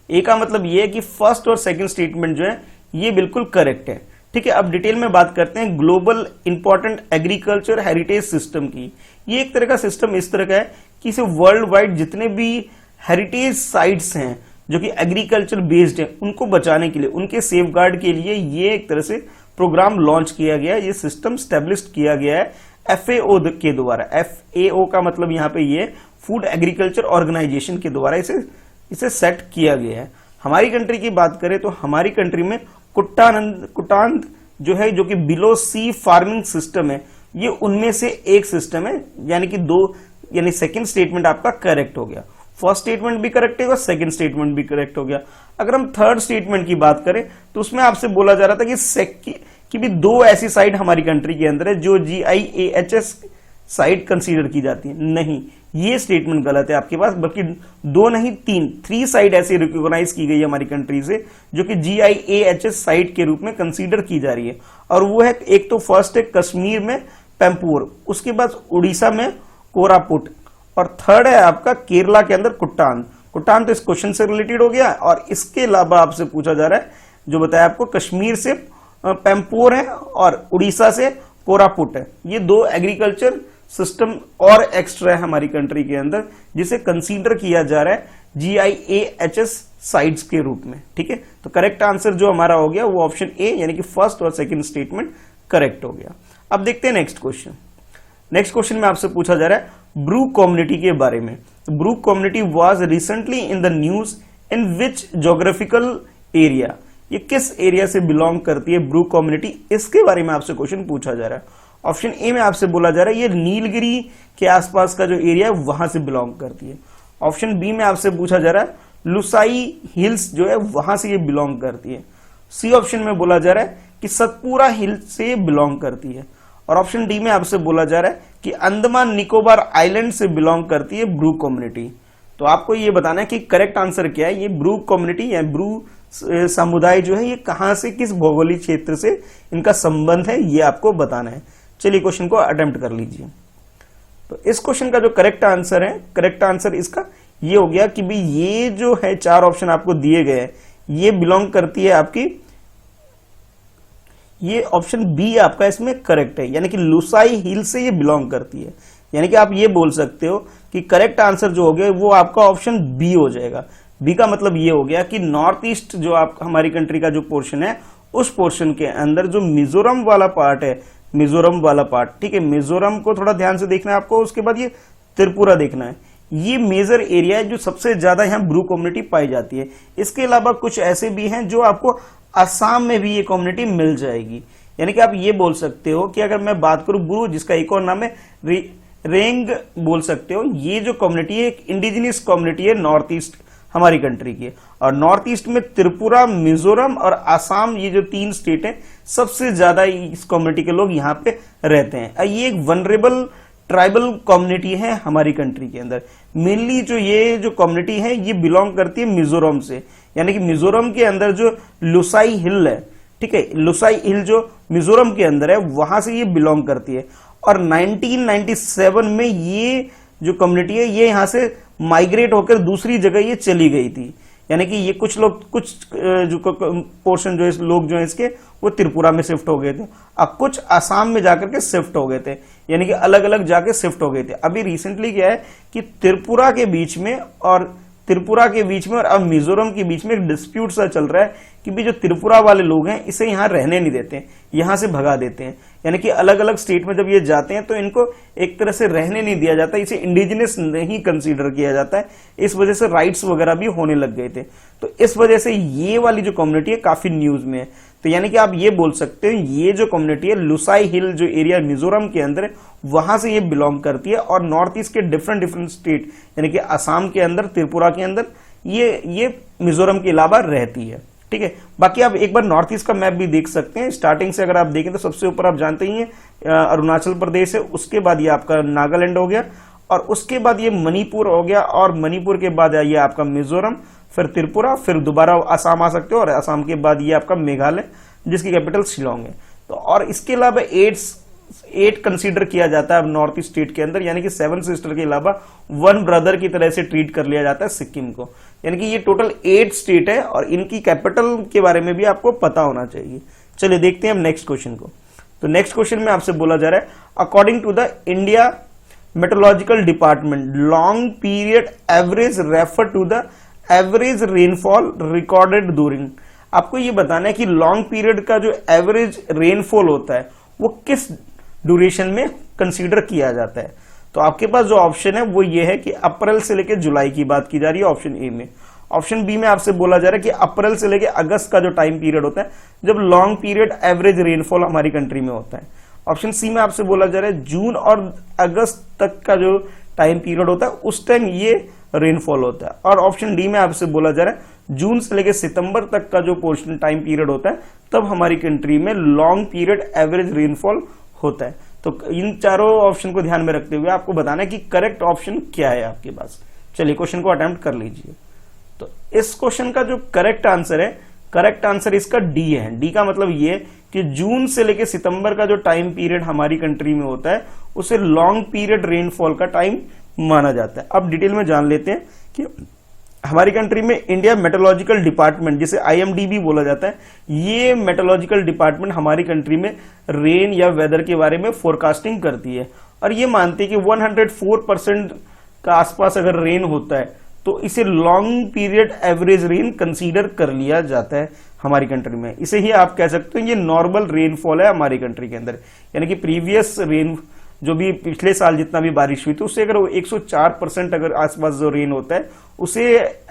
ए का मतलब ये है कि फर्स्ट और सेकंड स्टेटमेंट जो है ये बिल्कुल करेक्ट है, ठीक है। अब डिटेल में बात करते हैं global important agriculture heritage system की। ये एक तरह का सिस्टम इस तरह का है कि इसे वर्ल्ड वाइड जितने भी हेरिटेज साइट्स हैं जो कि एग्रीकल्चर बेस्ड है उनको बचाने के लिए, उनके सेफगार्ड के लिए ये एक तरह से प्रोग्राम लॉन्च किया गया है, ये सिस्टम स्टैब्लिश किया गया है FAO के द्वारा। FAO का मतलब यहाँ पे ये फूड एग्रीकल्चर ऑर्गेनाइजेशन के द्वारा इसे सेट किया गया है। हमारी कंट्री की बात करें तो हमारी कंट्री में कुट्टान जो है, जो कि बिलो सी फार्मिंग सिस्टम है, ये उनमें से एक सिस्टम है, यानी कि 2, यानी सेकंड स्टेटमेंट आपका करेक्ट हो गया। फर्स्ट स्टेटमेंट भी करेक्ट होगा, सेकंड स्टेटमेंट भी करेक्ट हो गया। अगर हम थर्ड स्टेटमेंट की बात करें तो उसमें आपसे बोला जा रहा था कि भी 2 ऐसी साइट हमारी कंट्री के अंदर है जो GIAHS साइट कंसीडर की जाती है। नहीं, ये स्टेटमेंट गलत है आपके पास, बल्कि 2 नहीं 3 साइट ऐसी रिकॉग्नाइज की गई है हमारी कंट्री से जो कि GIAHS साइट के रूप में कंसीडर की जा रही है। और वो है, एक तो फर्स्ट है कश्मीर में पैम्पूर, उसके बाद उड़ीसा में कोरापुट, और थर्ड है आपका केरला के अंदर कुट्टान। तो इस क्वेश्चन से रिलेटेड हो गया। और इसके अलावा आपसे पूछा जा रहा है, जो बताया आपको, कश्मीर से पैम्पूर है और उड़ीसा से कोरापुट है। ये 2 एग्रीकल्चर सिस्टम और एक्स्ट्रा है हमारी कंट्री के अंदर जिसे कंसीडर किया जा रहा है GIAHS साइट्स के रूप में, ठीक है। तो करेक्ट आंसर जो हमारा हो गया वो ऑप्शन ए, यानी कि फर्स्ट और सेकंड स्टेटमेंट करेक्ट हो गया। अब देखते हैं नेक्स्ट क्वेश्चन। नेक्स्ट क्वेश्चन में आपसे पूछा जा रहा है ब्रू कम्युनिटी के बारे में। Bru community was recently in the news in which geographical area, ये किस एरिया से बिलोंग करती है ब्रू कम्युनिटी, इसके बारे में आपसे क्वेश्चन पूछा जा रहा है। ऑप्शन ए में आपसे बोला जा रहा है ये नीलगिरी के आसपास का जो एरिया है वहां से बिलोंग करती है। ऑप्शन बी में आपसे पूछा जा रहा है लुसाई हिल्स जो है वहां से ये बिलोंग करती है। सी ऑप्शन में बोला जा रहा है कि सतपुरा हिल से बिलोंग करती है। और ऑप्शन डी में आपसे बोला जा रहा है कि अंडमान निकोबार आइलैंड से बिलोंग करती है ब्रू कम्युनिटी। तो आपको ये बताना है कि करेक्ट आंसर क्या है, ये ब्रू कम्युनिटी या ब्रू समुदाय जो है ये कहां से, किस भौगोलिक क्षेत्र से इनका संबंध है, ये आपको बताना है। चलिए क्वेश्चन को अटेम्प्ट कर लीजिए। तो इस क्वेश्चन का जो करेक्ट आंसर है, करेक्ट आंसर इसका ये हो गया कि भाई ये जो है 4 ऑप्शन आपको दिए गए हैं ये बिलोंग करती है आपकी, ये ऑप्शन बी आपका इसमें करेक्ट है, यानी कि लुसाई हिल से ये बिलोंग करती है। यानी कि आप ये बोल सकते हो कि करेक्ट आंसर जो हो गया वो आपका ऑप्शन बी हो जाएगा। बी का मतलब ये हो गया कि नॉर्थ ईस्ट जो आप हमारी कंट्री का जो पोर्शन है उस पोर्शन के अंदर जो मिजोरम वाला पार्ट है, मिजोरम वाला पार्ट, ठीक है, मिजोरम को थोड़ा ध्यान से देखना है आपको, उसके बाद ये त्रिपुरा देखना है। ये मेजर एरिया है जो सबसे ज्यादा यहाँ ब्रू कम्युनिटी पाई जाती है। इसके अलावा कुछ ऐसे भी हैं जो आपको असम में भी ये कम्युनिटी मिल जाएगी। यानी कि आप ये बोल सकते हो कि अगर मैं बात करूं ब्रू, जिसका एक और नाम है रेंग बोल सकते हो, ये जो कम्युनिटी है एक इंडिजिनियस कम्युनिटी है नॉर्थ ईस्ट हमारी कंट्री की। और नॉर्थ ईस्ट में त्रिपुरा, मिजोरम और असम, ये जो 3 स्टेट हैं सबसे ज्यादा इस कम्युनिटी के लोग यहाँ पे रहते हैं। ये एक वनरेबल ट्राइबल कम्युनिटी है हमारी कंट्री के अंदर। मेनली जो ये जो कम्युनिटी है ये बिलोंग करती है मिजोरम से, यानी कि मिजोरम के अंदर जो लुसाई हिल है, ठीक है, लुसाई हिल जो मिजोरम के अंदर है वहां से ये बिलोंग करती है। और 1997 में ये जो कम्युनिटी है ये यहां से माइग्रेट होकर दूसरी जगह ये चली गई थी। यानी कि ये कुछ लोग, कुछ जो पोर्शन जो लोग जो है इसके वो त्रिपुरा में शिफ्ट हो गए थे, अब कुछ आसाम में जाकर के शिफ्ट हो गए थे, यानी कि अलग अलग जाके शिफ्ट हो गए थे। अभी रिसेंटली क्या है कि त्रिपुरा के बीच में और अब मिजोरम के बीच में एक डिस्प्यूट सा चल रहा है कि भी जो त्रिपुरा वाले लोग हैं इसे यहाँ रहने नहीं देते, यहाँ से भगा देते हैं। यानी कि अलग अलग स्टेट में जब ये जाते हैं तो इनको एक तरह से रहने नहीं दिया जाता, इसे इंडिजिनस नहीं कंसीडर किया जाता है। इस वजह से राइट्स वगैरह भी होने लग गए थे। तो इस वजह से ये वाली जो कम्युनिटी है काफी न्यूज में है। तो यानी कि आप ये बोल सकते हो ये जो कम्युनिटी है लुसाई हिल जो एरिया मिजोरम के अंदर है वहां से ये बिलोंग करती है। और नॉर्थ ईस्ट के डिफरेंट स्टेट यानी कि असम के अंदर, त्रिपुरा के अंदर ये मिजोरम के अलावा रहती है, ठीक है। बाकी आप एक बार नॉर्थ ईस्ट का मैप भी देख सकते हैं। स्टार्टिंग से अगर आप देखें तो सबसे ऊपर आप जानते ही हैं अरुणाचल प्रदेश है, उसके बाद ये आपका नागालैंड हो गया और उसके बाद ये मणिपुर हो गया और मणिपुर के बाद ये आपका मिजोरम, फिर त्रिपुरा, फिर दोबारा असम आ सकते हो और असम के बाद ये आपका मेघालय जिसकी कैपिटल शिलोंग है। तो और इसके अलावा 8 कंसीडर किया जाता है अब नॉर्थ ईस्ट स्टेट के अंदर, यानी कि 7 सिस्टर के अलावा 1 ब्रदर की तरह से ट्रीट कर लिया जाता है सिक्किम को। यानी कि ये टोटल 8 स्टेट है और इनकी कैपिटल के बारे में भी आपको पता होना चाहिए। चलिए देखते हैं हम नेक्स्ट क्वेश्चन को। तो नेक्स्ट क्वेश्चन में आपसे बोला जा रहा है according to the India meteorological department long period average refer to the average rainfall recorded during. आपको ये बताना है कि लॉन्ग पीरियड का जो एवरेज रेनफॉल होता है वो किस ड्यूरेशन में कंसीडर किया जाता है। तो आपके पास जो ऑप्शन है वो ये है कि अप्रैल से लेकर जुलाई की बात की जा रही है ऑप्शन ए में। ऑप्शन बी में आपसे बोला जा रहा है कि अप्रैल से लेकर अगस्त का जो टाइम पीरियड होता है जब लॉन्ग पीरियड एवरेज रेनफॉल हमारी कंट्री में होता है। ऑप्शन सी में आपसे बोला जा रहा है जून और अगस्त तक का जो टाइम पीरियड होता है उस टाइम ये रेनफॉल होता है। और ऑप्शन डी में आपसे बोला जा रहा है जून से लेकर सितंबर तक का जो पोर्शन टाइम पीरियड होता है तब हमारी कंट्री में लॉन्ग पीरियड एवरेज रेनफॉल होता है। तो इन चारों ऑप्शन को ध्यान में रखते हुए आपको बताना है कि करेक्ट ऑप्शन क्या है आपके पास। चलिए क्वेश्चन को अटेम्प्ट कर लीजिए। तो इस क्वेश्चन का जो करेक्ट आंसर है, करेक्ट आंसर इसका डी है। डी का मतलब ये कि जून से लेकर सितंबर का जो टाइम पीरियड हमारी कंट्री में होता है उसे लॉन्ग पीरियड रेनफॉल का टाइम माना जाता है। अब डिटेल में जान लेते हैं कि हमारी कंट्री में इंडिया मेट्रोलॉजिकल डिपार्टमेंट जिसे IMD बोला जाता है, ये मेट्रोलॉजिकल डिपार्टमेंट हमारी कंट्री में रेन या वेदर के बारे में फोरकास्टिंग करती है और ये मानती है कि 104% का आसपास अगर रेन होता है तो इसे long period average rain consider कर लिया जाता है हमारी कंट्री में। इसे ही आप कह सकते हो ये नॉर्मल रेनफॉल है हमारी कंट्री के अंदर, यानी कि प्रीवियस रेन जो भी पिछले साल जितना भी बारिश हुई थी उससे अगर 104% अगर आसपास जो रेन होता है उसे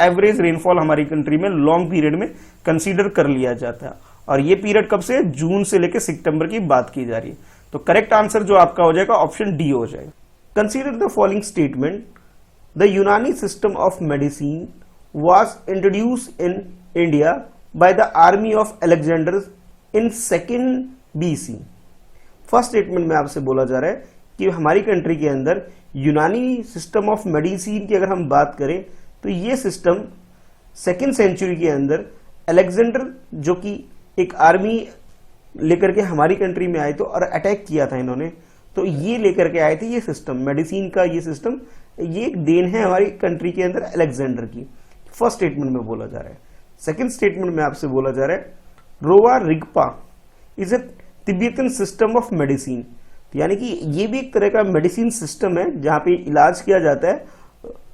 एवरेज रेनफॉल हमारी कंट्री में लॉन्ग पीरियड में कंसीडर कर लिया जाता है। और ये पीरियड कब से, जून से लेकर सितंबर की बात की जा रही है। तो करेक्ट आंसर जो आपका हो जाएगा ऑप्शन डी हो जाएगा। Consider the following statement, the Unani system of medicine was introduced in India by the army of Alexander in 2nd BC। First statement में आपसे बोला जा रहा है कि हमारी कंट्री के अंदर यूनानी सिस्टम ऑफ मेडिसिन की अगर हम बात करें तो ये सिस्टम 2nd सेंचुरी के अंदर अलेक्जेंडर जो कि एक आर्मी लेकर के हमारी कंट्री में आए थे और अटैक किया था इन्होंने, तो ये लेकर के आए थे ये सिस्टम मेडिसिन का। ये सिस्टम ये एक देन है हमारी कंट्री के अंदर अलेक्जेंडर की। फर्स्ट स्टेटमेंट में बोला जा रहा है। सेकंड स्टेटमेंट में आपसे बोला जा रहा है रोवा Rigpa is a Tibetan system of medicine, यानी कि ये भी एक तरह का मेडिसिन सिस्टम है जहां पे इलाज किया जाता है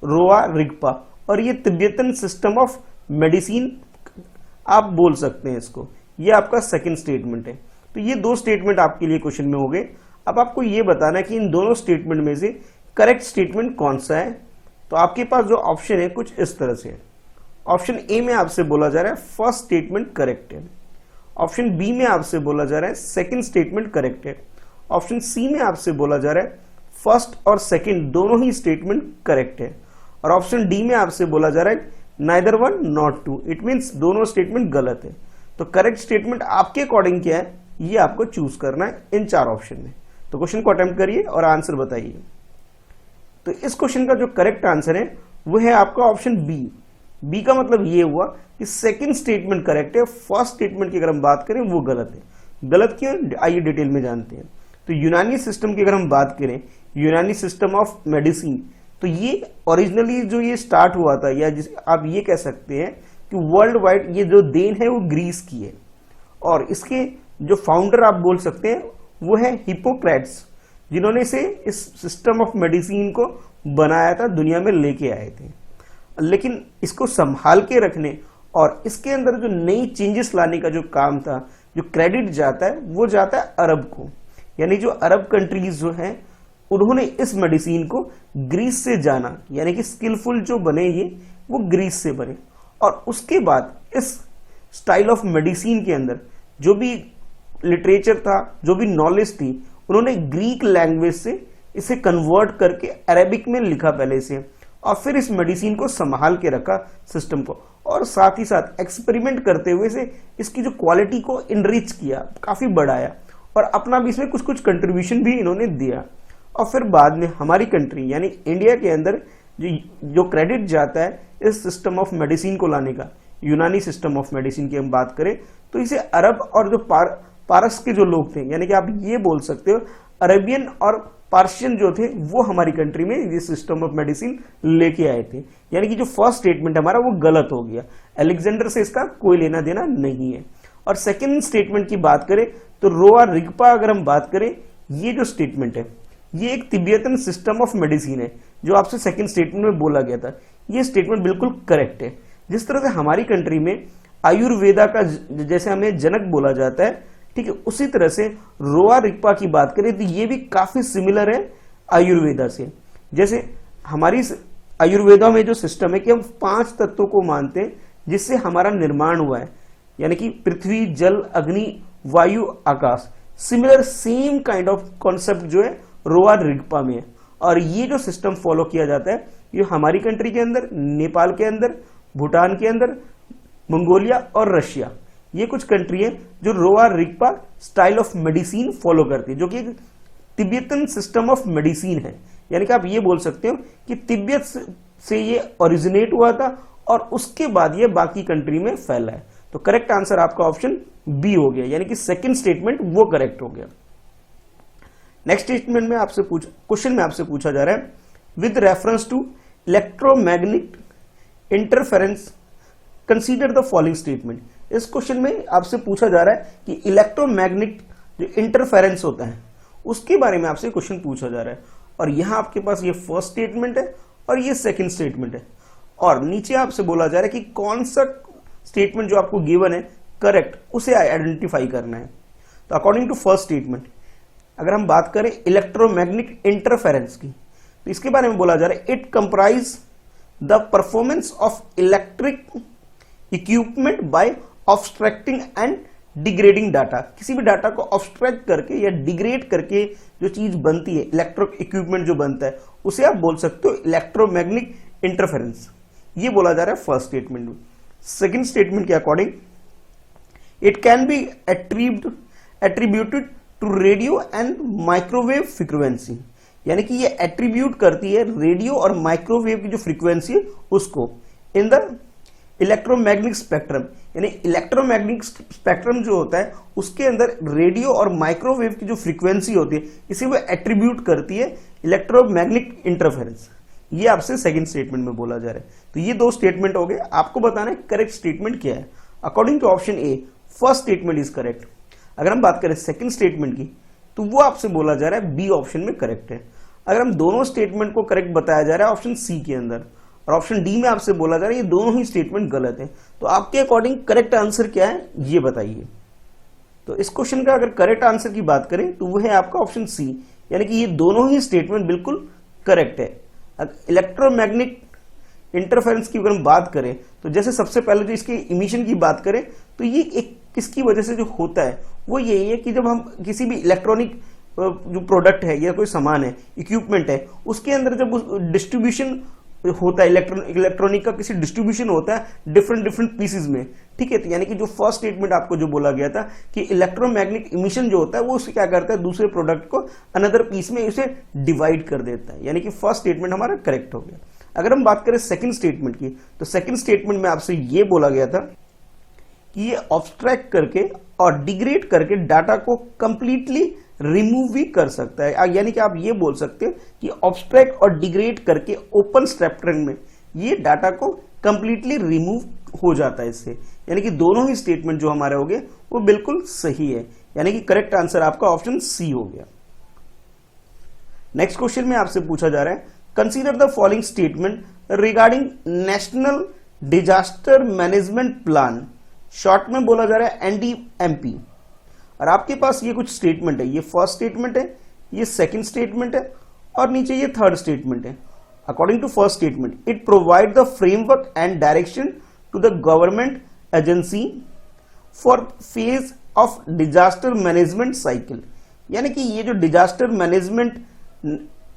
रोवा रिगपा, और ये तिब्बतन सिस्टम ऑफ मेडिसिन आप बोल सकते हैं इसको। ये आपका सेकंड स्टेटमेंट है। तो ये दो स्टेटमेंट आपके लिए क्वेश्चन में हो गए। अब आपको ये बताना है कि इन दोनों स्टेटमेंट में से करेक्ट स्टेटमेंट कौन सा है। तो आपके पास जो ऑप्शन है कुछ इस तरह से है। ऑप्शन ए में आपसे बोला जा रहा है फर्स्ट स्टेटमेंट करेक्ट है, ऑप्शन बी में आपसे बोला जा रहा है सेकंड स्टेटमेंट करेक्ट है, ऑप्शन सी में आपसे बोला जा रहा है फर्स्ट और सेकंड दोनों ही स्टेटमेंट करेक्ट है, और ऑप्शन डी में आपसे बोला जा रहा है neither one not two, it means दोनों स्टेटमेंट गलत है। तो करेक्ट स्टेटमेंट आपके अकॉर्डिंग क्या है ये आपको चूज करना है इन चार ऑप्शन में। तो क्वेश्चन को अटेम्प्ट करिए और आंसर बताइए। तो इस क्वेश्चन का जो करेक्ट आंसर है वो है आपका ऑप्शन बी। बी का मतलब ये हुआ कि सेकंड स्टेटमेंट करेक्ट है, फर्स्ट स्टेटमेंट की अगर हम बात करें वो गलत है। गलत क्यों, आइए डिटेल में जानते हैं। तो यूनानी सिस्टम की अगर हम बात करें, यूनानी सिस्टम ऑफ मेडिसिन, तो ये ओरिजिनली जो ये स्टार्ट हुआ था, या जिसे आप ये कह सकते हैं कि वर्ल्ड वाइड ये जो देन है वो ग्रीस की है, और इसके जो फाउंडर आप बोल सकते हैं वो है हिप्पोक्रेट्स, जिन्होंने से इस सिस्टम ऑफ मेडिसिन को बनाया था, दुनिया में लेके आए थे। लेकिन इसको संभाल के रखने और इसके अंदर जो नई चेंजेस लाने का जो काम था, जो क्रेडिट जाता है वो जाता है अरब को, यानी जो अरब कंट्रीज जो हैं उन्होंने इस मेडिसिन को ग्रीस से जाना, यानी कि स्किलफुल जो बने ये वो ग्रीस से बने। और उसके बाद इस स्टाइल ऑफ मेडिसिन के अंदर जो भी लिटरेचर था, जो भी नॉलेज थी, उन्होंने ग्रीक लैंग्वेज से इसे कन्वर्ट करके अरेबिक में लिखा पहले से, और फिर इस मेडिसिन को संभाल के रखा सिस्टम को, और साथ ही साथ एक्सपेरिमेंट करते हुए से इसकी जो क्वालिटी को इनरिच किया, काफी बढ़ाया, और अपना भी इसमें कुछ कुछ कंट्रीब्यूशन भी इन्होंने दिया। और फिर बाद में हमारी कंट्री यानी इंडिया के अंदर जो क्रेडिट जाता है इस सिस्टम ऑफ मेडिसिन को लाने का, यूनानी सिस्टम ऑफ मेडिसिन की हम बात करें तो इसे अरब और जो पारस के जो लोग थे, यानी कि आप ये बोल सकते हो अरेबियन और पार्शियन जो थे वो हमारी कंट्री में ये सिस्टम ऑफ मेडिसिन लेके आए थे। यानी कि जो फर्स्ट स्टेटमेंट हमारा वो गलत हो गया, अलेक्जेंडर से इसका कोई लेना देना नहीं है। और सेकंड स्टेटमेंट की बात करें तो रोआ रिगपा अगर हम बात करें, ये जो स्टेटमेंट है ये एक तिब्बतन सिस्टम ऑफ मेडिसिन है जो आपसे सेकंड स्टेटमेंट में बोला गया था। ये स्टेटमेंट बिल्कुल करेक्ट है। जिस तरह से हमारी कंट्री में आयुर्वेदा का जैसे हमें जनक बोला जाता है, ठीक है, उसी तरह से रोआ रिगपा की बात करें तो ये भी काफी सिमिलर है आयुर्वेदा से। जैसे हमारी आयुर्वेदा में जो सिस्टम है कि हम 5 तत्वों को मानते हैं जिससे हमारा निर्माण हुआ है, यानी कि पृथ्वी, जल, अग्नि, वायु, आकाश। Similar same kind of concept जो है रोआ रिगपा में है, और ये जो सिस्टम फॉलो किया जाता है ये हमारी कंट्री के अंदर, नेपाल के अंदर, भूटान के अंदर, मंगोलिया और रशिया, ये कुछ कंट्री है जो रोआ Rigpa style of medicine follow करती है, जो कि एक तिब्बतन सिस्टम ऑफ मेडिसिन है। यानी कि आप ये बोल सकते हो कि तिब्बत से ये ओरिजिनेट हुआ था और उसके बाद ये बाकी कंट्री में फैला है। तो करेक्ट आंसर आपका ऑप्शन बी हो गया, यानी कि सेकंड स्टेटमेंट वो करेक्ट हो गया। नेक्स्ट स्टेटमेंट में आपसे क्वेश्चन में आपसे पूछा जा रहा है with reference to electromagnetic interference consider the following statement. इस क्वेश्चन में आपसे पूछा जा रहा है कि इलेक्ट्रोमैग्नेटिक जो इंटरफेरेंस होता है उसके बारे में आपसे क्वेश्चन पूछा जा रहा है, और यहां आपके पास ये फर्स्ट स्टेटमेंट है और ये सेकंड स्टेटमेंट है, और नीचे आपसे बोला जा रहा है कि कौन सा स्टेटमेंट जो आपको गिवन है करेक्ट उसे आइडेंटिफाई करना है। तो अकॉर्डिंग टू फर्स्ट स्टेटमेंट अगर हम बात करें इलेक्ट्रोमैग्नेटिक इंटरफेरेंस की, तो इसके बारे में बोला जा रहा है it comprise the performance of electric equipment by obstructing and degrading data, किसी भी डाटा को ऑब्स्ट्रैक्ट करके या डिग्रेड करके जो चीज बनती है, इलेक्ट्रिक इक्विपमेंट जो बनता है, उसे आप बोल सकते हो इलेक्ट्रोमैग्नेटिक इंटरफेरेंस। ये बोला जा रहा है फर्स्ट स्टेटमेंट में। सेकेंड स्टेटमेंट के according it can be attributed to radio and microwave frequency, यानी कि ये एट्रीब्यूट करती है रेडियो और माइक्रोवेव की जो फ्रीक्वेंसी है उसको इन द इलेक्ट्रोमैग्नेटिक स्पेक्ट्रम, यानी इलेक्ट्रोमैग्नेटिक स्पेक्ट्रम जो होता है उसके अंदर रेडियो और माइक्रोवेव की जो फ्रीक्वेंसी होती है इसे वो एट्रीब्यूट करती है इलेक्ट्रोमैग्नेटिक इंटरफेरेंस। ये आपसे सेकंड स्टेटमेंट में बोला जा रहा है। तो ये दो स्टेटमेंट हो गए, आपको बताना है करेक्ट स्टेटमेंट क्या है। According to option A first statement is correct. अगर हम बात करें सेकंड स्टेटमेंट की तो वो आपसे बोला जा रहा है बी ऑप्शन में करेक्ट है। अगर हम दोनों स्टेटमेंट को करेक्ट बताया जा रहा है ऑप्शन सी के अंदर, और ऑप्शन डी में आपसे बोला जा रहा है ये दोनों ही स्टेटमेंट गलत है, तो आपके अकॉर्डिंग करेक्ट आंसर क्या है ये बताइए। तो इस क्वेश्चन का अगर करेक्ट आंसर की बात करें तो वो है आपका ऑप्शन सी, यानी कि ये दोनों ही स्टेटमेंट बिल्कुल करेक्ट है। इलेक्ट्रोमैग्नेटिक इंटरफेरेंस की अगर हम बात करें तो जैसे सबसे पहले जो इसके इमिशन की बात करें तो ये एक किसकी वजह से जो होता है वो यही है कि जब हम किसी भी इलेक्ट्रॉनिक जो प्रोडक्ट है या कोई सामान है, इक्विपमेंट है, उसके अंदर जब डिस्ट्रीब्यूशन होता है, इलेक्ट्रॉनिक का किसी डिस्ट्रीब्यूशन होता है डिफरेंट पीसेस में, ठीक है। तो यानी कि जो फर्स्ट स्टेटमेंट आपको जो बोला गया था कि इलेक्ट्रोमैग्नेटिक इमिशन जो होता है वो उसे क्या करता है, दूसरे प्रोडक्ट को अनदर पीस में उसे डिवाइड कर देता है, यानी कि फर्स्ट स्टेटमेंट हमारा करेक्ट हो गया। अगर हम बात करें सेकंड स्टेटमेंट की तो सेकंड स्टेटमेंट में आपसे ये बोला गया था कि ये ऑब्स्ट्रैक्ट करके और डिग्रेड करके डाटा को कंप्लीटली रिमूव भी कर सकता है, यानी कि आप ये बोल सकते हैं कि ऑब्स्ट्रैक्ट और डिग्रेड करके ओपन स्पेक्ट्रम में ये डाटा को कंप्लीटली रिमूव हो जाता है इससे, यानी कि दोनों ही स्टेटमेंट जो हमारे हो गए वो बिल्कुल सही है, यानी कि करेक्ट आंसर आपका ऑप्शन सी हो गया। नेक्स्ट क्वेश्चन में आपसे पूछा जा रहा है consider the following statement regarding national disaster management plan, short में बोला जा रहा है NDMP। और आपके पास ये कुछ स्टेटमेंट है, ये फर्स्ट स्टेटमेंट है, ये सेकंड स्टेटमेंट है और नीचे ये थर्ड स्टेटमेंट है। According to first statement it provide the framework and direction to the government agency for phase of disaster management cycle, यानी कि ये जो डिजास्टर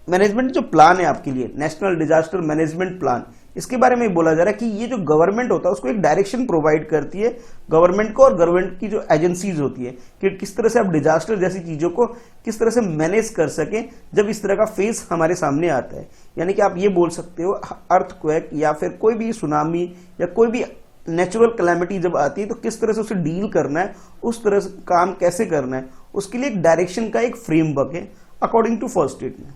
मैनेजमेंट जो प्लान है आपके लिए, नेशनल डिजास्टर मैनेजमेंट प्लान, इसके बारे में बोला जा रहा है कि ये जो गवर्नमेंट होता है उसको एक डायरेक्शन प्रोवाइड करती है गवर्नमेंट को, और गवर्नमेंट की जो एजेंसीज होती है कि किस तरह से आप डिजास्टर जैसी चीजों को किस तरह से मैनेज कर सकें जब इस तरह का फेज हमारे सामने आता है। यानी कि आप ये बोल सकते हो अर्थक्वेक या फिर कोई भी सुनामी या कोई भी नेचुरल कैलेमिटी जब आती है तो किस तरह से उसे डील करना है, उस तरह से काम कैसे करना है, उसके लिए एक डायरेक्शन का एक फ्रेमवर्क है according to first statement.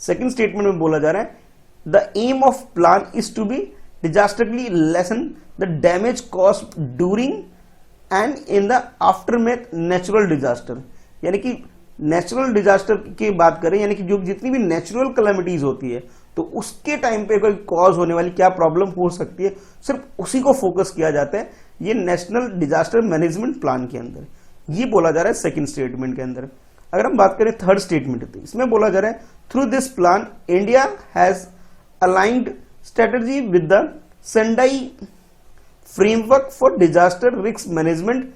Second statement में बोला जा रहा है the aim of plan is to be disastrously lessen the damage caused during and in the aftermath natural disaster, यानी कि नेचुरल डिजास्टर की बात करें यानी कि जो जितनी भी नेचुरल कैलेमिटीज होती है तो उसके टाइम पे कोई कॉज होने वाली क्या प्रॉब्लम हो सकती है, सिर्फ उसी को फोकस किया जाता है ये नेशनल डिजास्टर मैनेजमेंट प्लान के अंदर। ये बोला जा रहा है सेकंड स्टेटमेंट के अंदर। अगर हम बात करें थर्ड स्टेटमेंट तो इसमें बोला जा रहा है through this plan India has aligned strategy with the Sendai framework for disaster risk management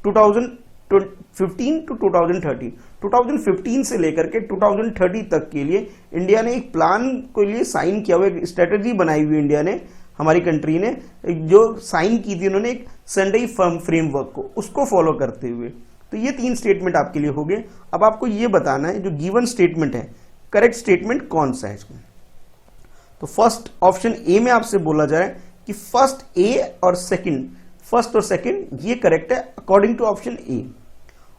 2015 to 2030। 2015 से लेकर के 2030 तक के लिए इंडिया ने एक प्लान के लिए साइन किया हुआ, एक स्ट्रेटेजी बनाई हुई इंडिया ने, हमारी कंट्री ने जो साइन की थी उन्होंने एक सेंडई फ्रेमवर्क को, उसको फॉलो करते हुए। तो ये तीन स्टेटमेंट आपके लिए हो गए। अब आपको ये बताना है जो गिवन स्टेटमेंट है करेक्ट स्टेटमेंट कौन सा है इसमें। तो फर्स्ट ऑप्शन ए में आपसे बोला जा रहा है कि फर्स्ट ए और सेकंड, फर्स्ट और सेकंड ये करेक्ट है according to option A.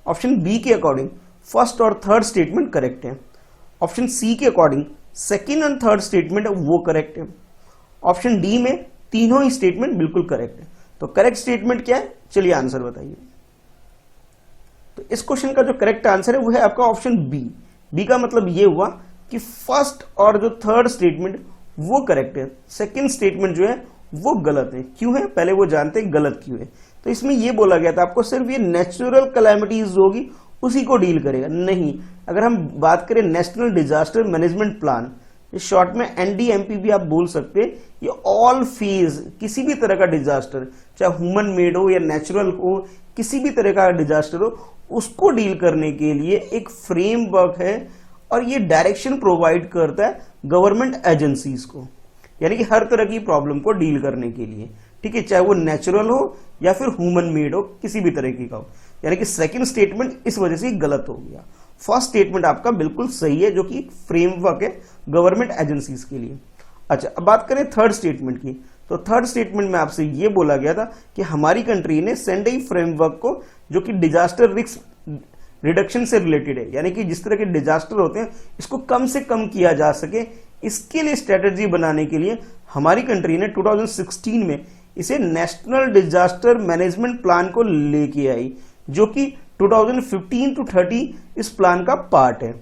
Option B के अकॉर्डिंग फर्स्ट और थर्ड स्टेटमेंट करेक्ट है। ऑप्शन सी के अकॉर्डिंग सेकंड और थर्ड स्टेटमेंट है वो करेक्ट है। ऑप्शन डी में तीनों ही स्टेटमेंट बिल्कुल करेक्ट है। तो करेक्ट स्टेटमेंट क्या है, चलिए आंसर बताइए। तो इस क्वेश्चन का जो करेक्ट आंसर है वो है आपका ऑप्शन बी। बी का मतलब ये हुआ कि फर्स्ट और जो थर्ड स्टेटमेंट वो करेक्ट है, सेकंड स्टेटमेंट जो है वो गलत है। क्यों है पहले वो जानते हैं गलत क्यों है। तो इसमें ये बोला गया था आपको सिर्फ ये नेचुरल कैलेमिटीज होगी उसी को डील करेगा, नहीं। अगर हम बात करें national disaster management plan, short में NDMP भी आप बोल सकते हैं, ये ऑल फेज किसी भी तरह का डिजास्टर, चाहे ह्यूमन मेड हो या नेचुरल हो, किसी भी तरह का डिजास्टर हो, उसको डील करने के लिए एक फ्रेमवर्क है और ये डायरेक्शन प्रोवाइड करता है गवर्नमेंट एजेंसीज को, यानी कि हर तरह की प्रॉब्लम को डील करने के लिए, ठीक है, चाहे वो नेचुरल हो या फिर ह्यूमन मेड हो, किसी भी तरह की का हो। यानी कि सेकंड स्टेटमेंट इस वजह से गलत हो गया। फर्स्ट स्टेटमेंट आपका बिल्कुल सही है, जो कि फ्रेमवर्क है गवर्नमेंट एजेंसीज के लिए। अच्छा, अब बात करें थर्ड स्टेटमेंट की, तो थर्ड स्टेटमेंट में आपसे ये बोला गया था कि हमारी कंट्री ने सेंडई फ्रेमवर्क को, जो कि डिजास्टर रिस्क रिडक्शन से रिलेटेड है, यानी कि जिस तरह के डिजास्टर होते हैं इसको कम से कम किया जा सके, इसके लिए स्ट्रेटेजी बनाने के लिए हमारी कंट्री ने 2016 में इसे नेशनल डिजास्टर मैनेजमेंट प्लान को लेके आई, जो कि 2015 to 30 इस प्लान का पार्ट है।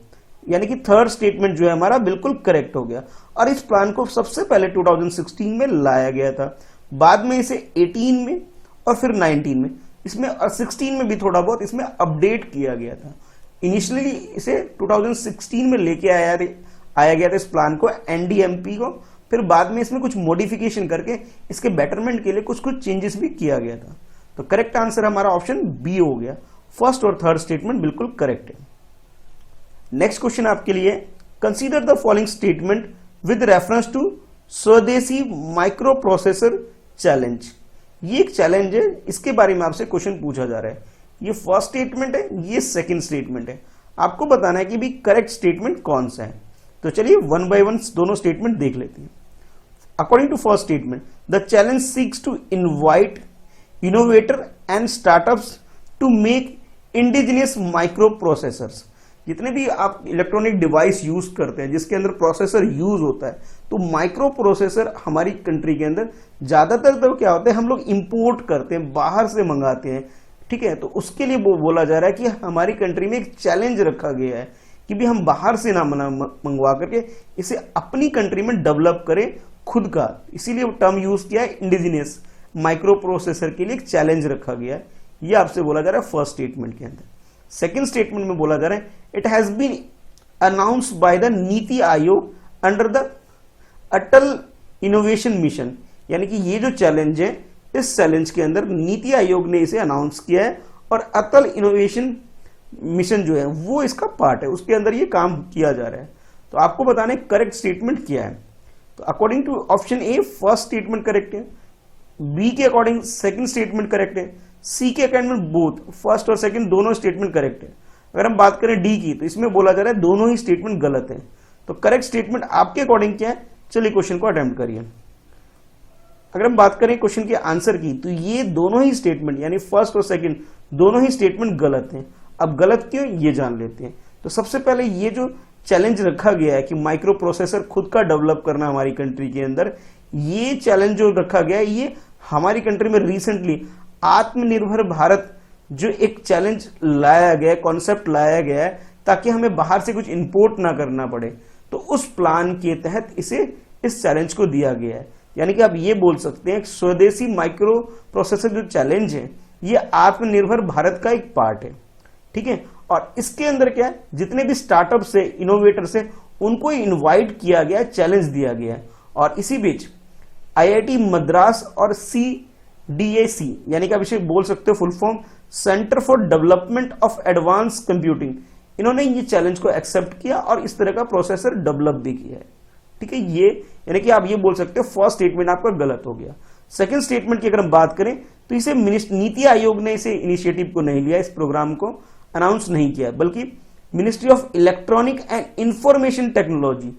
यानी कि थर्ड स्टेटमेंट जो है हमारा बिल्कुल करेक्ट हो गया। और इस प्लान को सबसे पहले 2016 में लाया गया था, बाद में इसे 18 में और फिर 19 में, इसमें 16 में भी थोड़ा बहुत इसमें अपडेट किया गया था। इनिशियली इसे 2016 में लेके आया गया था इस प्लान को, एनडीएमपी को, फिर बाद में इसमें कुछ मॉडिफिकेशन करके इसके बेटरमेंट के लिए कुछ चेंजेस भी किया गया था। तो करेक्ट आंसर हमारा ऑप्शन बी हो गया। फर्स्ट और थर्ड स्टेटमेंट बिल्कुल करेक्ट है। नेक्स्ट क्वेश्चन आपके लिए, consider the following statement with reference to स्वदेशी माइक्रो प्रोसेसर चैलेंज। ये एक चैलेंज है, इसके बारे में आपसे क्वेश्चन पूछा जा रहा है। ये फर्स्ट स्टेटमेंट है, ये सेकंड स्टेटमेंट है, आपको बताना है कि भी करेक्ट स्टेटमेंट कौन सा है। तो चलिए वन बाय वन दोनों स्टेटमेंट देख लेते हैं। According to first statement, the challenge seeks to invite innovator and startups to make indigenous microprocessors. जितने भी आप इलेक्ट्रॉनिक डिवाइस यूज करते हैं जिसके अंदर प्रोसेसर यूज होता है, तो माइक्रो प्रोसेसर हमारी कंट्री के अंदर ज्यादातर तो क्या होता है, हम लोग इंपोर्ट करते हैं, बाहर से मंगाते हैं, ठीक है। तो उसके लिए वो बोला जा रहा है कि हमारी कंट्री में एक चैलेंज रखा गया है कि भी हम बाहर से ना मंगवा करके इसे अपनी कंट्री में डेवलप करें खुद का, इसीलिए वो टर्म यूज किया है इंडिजिनियस माइक्रो प्रोसेसर के लिए एक चैलेंज रखा गया है। ये आपसे बोला जा रहा है फर्स्ट स्टेटमेंट के अंदर। सेकेंड स्टेटमेंट में बोला जा रहा है, it has been announced by the NITI Aayog under the Atal innovation mission. यानी कि ये जो चैलेंज है, इस चैलेंज के अंदर नीति आयोग ने इसे अनाउंस किया है और अटल इनोवेशन मिशन जो है वो इसका पार्ट है, उसके अंदर ये काम किया जा रहा है। तो आपको बताना है करेक्ट स्टेटमेंट क्या है। तो according to option A first statement correct है, बी के अकॉर्डिंग सेकंड स्टेटमेंट करेक्ट है, सी के अकॉर्डिंग बोथ फर्स्ट और सेकंड दोनों स्टेटमेंट करेक्ट है। अगर हम बात करें डी की, तो इसमें बोला जा रहा है दोनों ही स्टेटमेंट गलत है। तो करेक्ट स्टेटमेंट आपके अकॉर्डिंग क्या है, चलिए क्वेश्चन को अटेम्प्ट करिए। अगर हम बात करें क्वेश्चन के आंसर की, तो ये दोनों ही स्टेटमेंट यानी फर्स्ट और सेकंड दोनों ही स्टेटमेंट गलत हैं। अब गलत क्यों, ये जान लेते हैं। तो सबसे पहले ये जो चैलेंज रखा गया है कि माइक्रो प्रोसेसर खुद का डेवलप करना हमारी कंट्री के अंदर, ये चैलेंज जो रखा गया है ये हमारी कंट्री में रिसेंटली आत्मनिर्भर भारत जो एक चैलेंज लाया गया, कॉन्सेप्ट लाया गया है ताकि हमें बाहर से कुछ इंपोर्ट ना करना पड़े, तो उस प्लान के तहत इसे इस चैलेंज को दिया गया है। यानी कि आप ये बोल सकते हैं स्वदेशी माइक्रो प्रोसेसर जो चैलेंज है ये आत्मनिर्भर भारत का एक पार्ट है, ठीक है। और इसके अंदर क्या है, जितने भी स्टार्टअप से इनोवेटर से उनको इनवाइट किया गया, चैलेंज दिया गया है। और इसी बीच आईआईटी मद्रास और CDAC यानी कि आप इसे बोल सकते हो full form centre for development of advance computing, इन्होंने ये चैलेंज को एक्सेप्ट किया और इस तरह का प्रोसेसर डेवलप भी किया है, ठीक है। ये यानी कि आप ये बोल सकते हो फर्स्ट स्टेटमेंट आपका गलत हो गया। सेकंड स्टेटमेंट की अगर हम बात करें तो इसे नीति आयोग ने इसे इनिशिएटिव को नहीं लिया, इस प्रोग्राम को अनाउंस नहीं किया, बल्कि ministry of electronic and information technology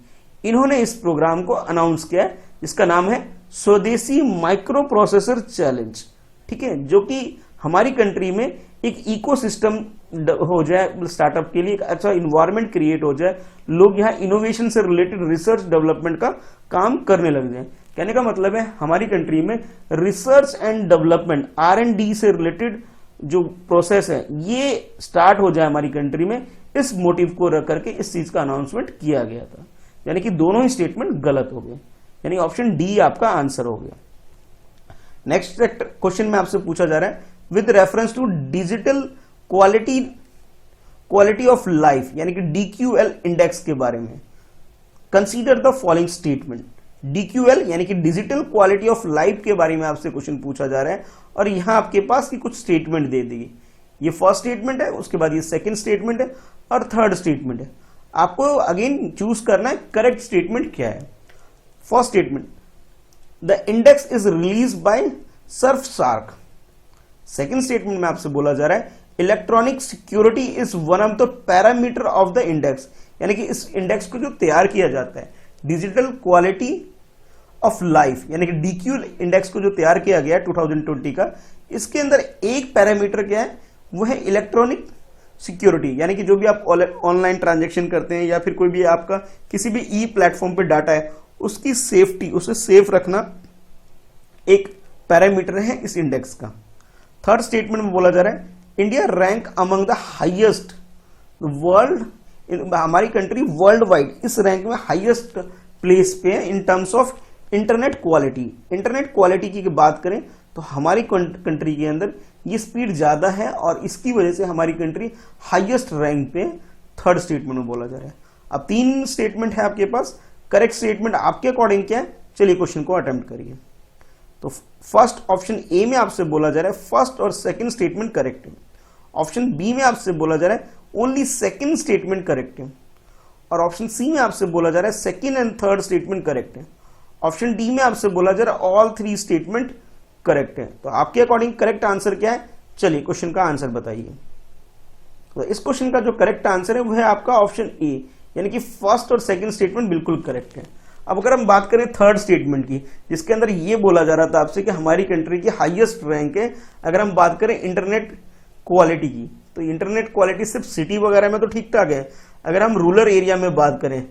इन्होंने इस प्रोग्राम को अनाउंस किया है, जिसका नाम है स्वदेशी माइक्रो प्रोसेसर चैलेंज, ठीक है। जो कि हमारी कंट्री में एक इकोसिस्टम हो जाए, स्टार्टअप के लिए एक अच्छा इन्वायरमेंट क्रिएट हो जाए, लोग यहाँ इनोवेशन से रिलेटेड रिसर्च डेवलपमेंट का काम करने लग जाए। कहने का मतलब है हमारी कंट्री में रिसर्च एंड डेवलपमेंट R&D से रिलेटेड जो प्रोसेस है ये स्टार्ट हो जाए हमारी कंट्री में, इस मोटिव को रख करके इस चीज का अनाउंसमेंट किया गया था। यानी कि दोनों ही स्टेटमेंट गलत हो गए, यानी ऑप्शन डी आपका आंसर हो गया। नेक्स्ट क्वेश्चन में आपसे पूछा जा रहा है with reference to digital quality of life यानी कि DQL इंडेक्स के बारे में, consider the following statement. DQL यानी कि डिजिटल क्वालिटी ऑफ लाइफ के बारे में आपसे क्वेश्चन पूछा जा रहा है और यहां आपके पास की कुछ स्टेटमेंट दे देगी। ये फर्स्ट स्टेटमेंट है, उसके बाद ये सेकंड स्टेटमेंट है और थर्ड स्टेटमेंट है। आपको अगेन चूज करना है करेक्ट स्टेटमेंट क्या है। First statement, the index is release by Surfshark. Second statement में आपसे बोला जा रहा है electronic security is one of the parameter of the index, यानी कि इस इंडेक्स को जो तैयार किया जाता है डिजिटल क्वालिटी ऑफ लाइफ यानी कि DQL इंडेक्स को जो तैयार किया गया है 2020 का, इसके अंदर एक पैरामीटर क्या है, वो है इलेक्ट्रॉनिक सिक्योरिटी, यानी कि जो भी आप ऑनलाइन ट्रांजैक्शन करते हैं या फिर कोई भी आपका किसी भी ई प्लेटफॉर्म पे डाटा है उसकी सेफ्टी, उसे सेफ रखना एक पैरामीटर है इस इंडेक्स का। थर्ड स्टेटमेंट में बोला जा रहा है India rank among the highest world, हमारी कंट्री वर्ल्ड वाइड इस रैंक में हाईएस्ट प्लेस पे है in terms of internet quality. Internet quality की बात करें तो हमारी कंट्री के अंदर ये स्पीड ज्यादा है और इसकी वजह से हमारी कंट्री हाईएस्ट रैंक पे थर्ड स्टेटमेंट में बोला जा रहा है। अब 3 स्टेटमेंट है आपके पास, करेक्ट स्टेटमेंट आपके अकॉर्डिंग क्या है, चलिए क्वेश्चन को अटेम्प्ट करिए। तो फर्स्ट ऑप्शन ए में आपसे बोला जा रहा है फर्स्ट और सेकंड स्टेटमेंट करेक्ट है। ऑप्शन बी में आपसे बोला जा रहा है ओनली सेकंड स्टेटमेंट करेक्ट है और ऑप्शन सी में आपसे बोला जा रहा है second and third statement correct है। ऑप्शन डी में आपसे बोला जा रहा है ऑल 3 स्टेटमेंट करेक्ट है। तो आपके अकॉर्डिंग करेक्ट आंसर क्या है, चलिए क्वेश्चन का आंसर बताइए। तो इस क्वेश्चन का जो करेक्ट आंसर है वो है आपका ऑप्शन ए, यानी कि फर्स्ट और सेकंड स्टेटमेंट बिल्कुल करेक्ट है। अब अगर हम बात करें थर्ड स्टेटमेंट की, जिसके अंदर ये बोला जा रहा था आपसे कि हमारी कंट्री की हाईएस्ट रैंक है, अगर हम बात करें इंटरनेट क्वालिटी की, तो इंटरनेट क्वालिटी सिर्फ सिटी वगैरह में तो ठीक ठाक है, अगर हम रूरल एरिया में बात करें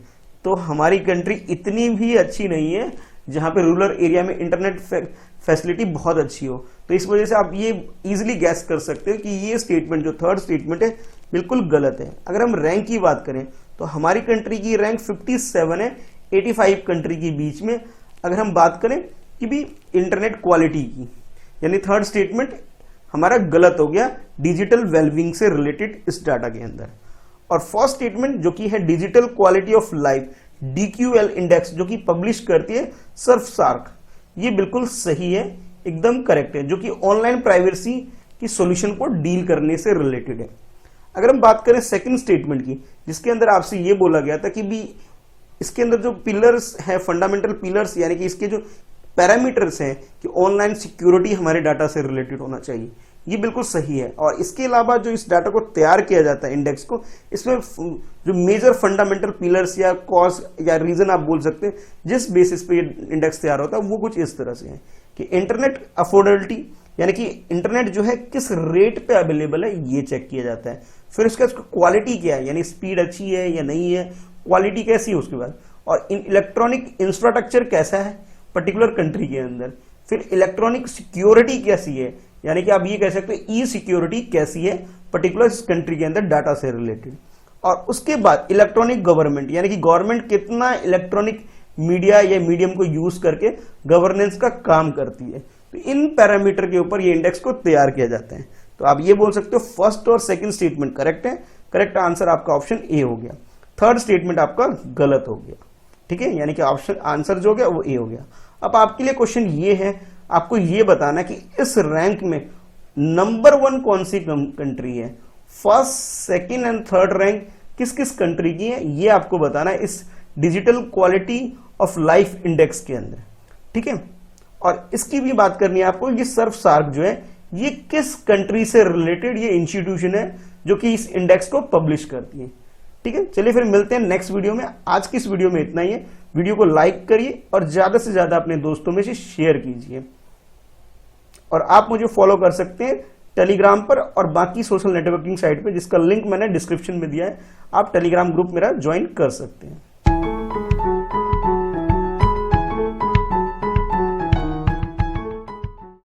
तो हमारी कंट्री इतनी भी अच्छी नहीं है जहां पे रूरल एरिया में इंटरनेट फैसिलिटी बहुत अच्छी हो। तो इस वजह से आप ये इजीली गैस कर सकते हो कि ये स्टेटमेंट जो थर्ड स्टेटमेंट है बिल्कुल गलत है। अगर हम रैंक की बात करें तो हमारी कंट्री की रैंक 57 है 85 कंट्री के बीच में। अगर हम बात करें कि भी इंटरनेट क्वालिटी की, यानी थर्ड स्टेटमेंट हमारा गलत हो गया डिजिटल वेलबींग से रिलेटेड इस डाटा के अंदर। और फर्स्ट स्टेटमेंट जो कि है digital quality of life DQL index जो कि पब्लिश करती है सर्फ सार्क, ये बिल्कुल सही है, एकदम करेक्ट है, जो कि ऑनलाइन प्राइवेसी की सॉल्यूशन को डील करने से रिलेटेड है। अगर हम बात करें सेकंड स्टेटमेंट की, जिसके अंदर आपसे ये बोला गया था कि भी इसके अंदर जो पिलर्स है, फंडामेंटल पिलर्स यानी कि इसके जो पैरामीटर्स हैं कि ऑनलाइन सिक्योरिटी हमारे डाटा से रिलेटेड होना चाहिए, ये बिल्कुल सही है। और इसके अलावा जो इस डाटा को तैयार किया जाता है इंडेक्स को, इसमें जो मेजर फंडामेंटल पिलर्स या कॉज या रीजन आप बोल सकते हैं जिस बेसिस पे ये इंडेक्स तैयार होता है, वो कुछ इस तरह से है कि इंटरनेट अफोर्डेबिलिटी यानी कि इंटरनेट जो है किस रेट पे अवेलेबल है ये चेक किया जाता है। फिर उसका क्वालिटी क्या है, यानी स्पीड अच्छी है या नहीं है, क्वालिटी कैसी है उसके बाद, और इलेक्ट्रॉनिक इंफ्रास्ट्रक्चर कैसा है पर्टिकुलर कंट्री के अंदर, फिर इलेक्ट्रॉनिक सिक्योरिटी कैसी है, यानी कि आप ये कह सकते हैं ई सिक्योरिटी कैसी है पर्टिकुलर कंट्री के अंदर डाटा से रिलेटेड, और उसके बाद इलेक्ट्रॉनिक गवर्नमेंट यानी कि गवर्नमेंट कितना इलेक्ट्रॉनिक मीडिया या मीडियम को यूज करके गवर्नेंस का काम करती है। तो इन पैरामीटर के ऊपर ये इंडेक्स को तैयार किया जाता है। तो आप ये बोल सकते हो फर्स्ट और सेकंड स्टेटमेंट करेक्ट है, करेक्ट आंसर आपका ऑप्शन ए हो गया, थर्ड स्टेटमेंट आपका गलत हो गया, ठीक है, यानी कि ऑप्शन आंसर जो हो गया वो ए हो गया। अब आपके लिए क्वेश्चन ये है, आपको ये बताना कि इस रैंक में नंबर 1 कौन सी कंट्री है, first second and third rank किस किस कंट्री की है, ये आपको बताना है इस digital quality of life index के अंदर, ठीक है। और इसकी भी बात करनी है आपको, ये सर्फ सार्क जो है ये किस कंट्री से रिलेटेड ये इंस्टीट्यूशन है जो कि इस इंडेक्स को पब्लिश करती है, ठीक है। चलिए फिर मिलते हैं नेक्स्ट वीडियो में। आज की इस वीडियो में इतना ही है। वीडियो को लाइक करिए और ज्यादा से ज्यादा अपने दोस्तों में से शेयर कीजिए, और आप मुझे फॉलो कर सकते हैं टेलीग्राम पर और बाकी सोशल नेटवर्किंग साइट पे, जिसका लिंक मैंने डिस्क्रिप्शन में दिया है। आप टेलीग्राम ग्रुप मेरा ज्वाइन कर सकते हैं।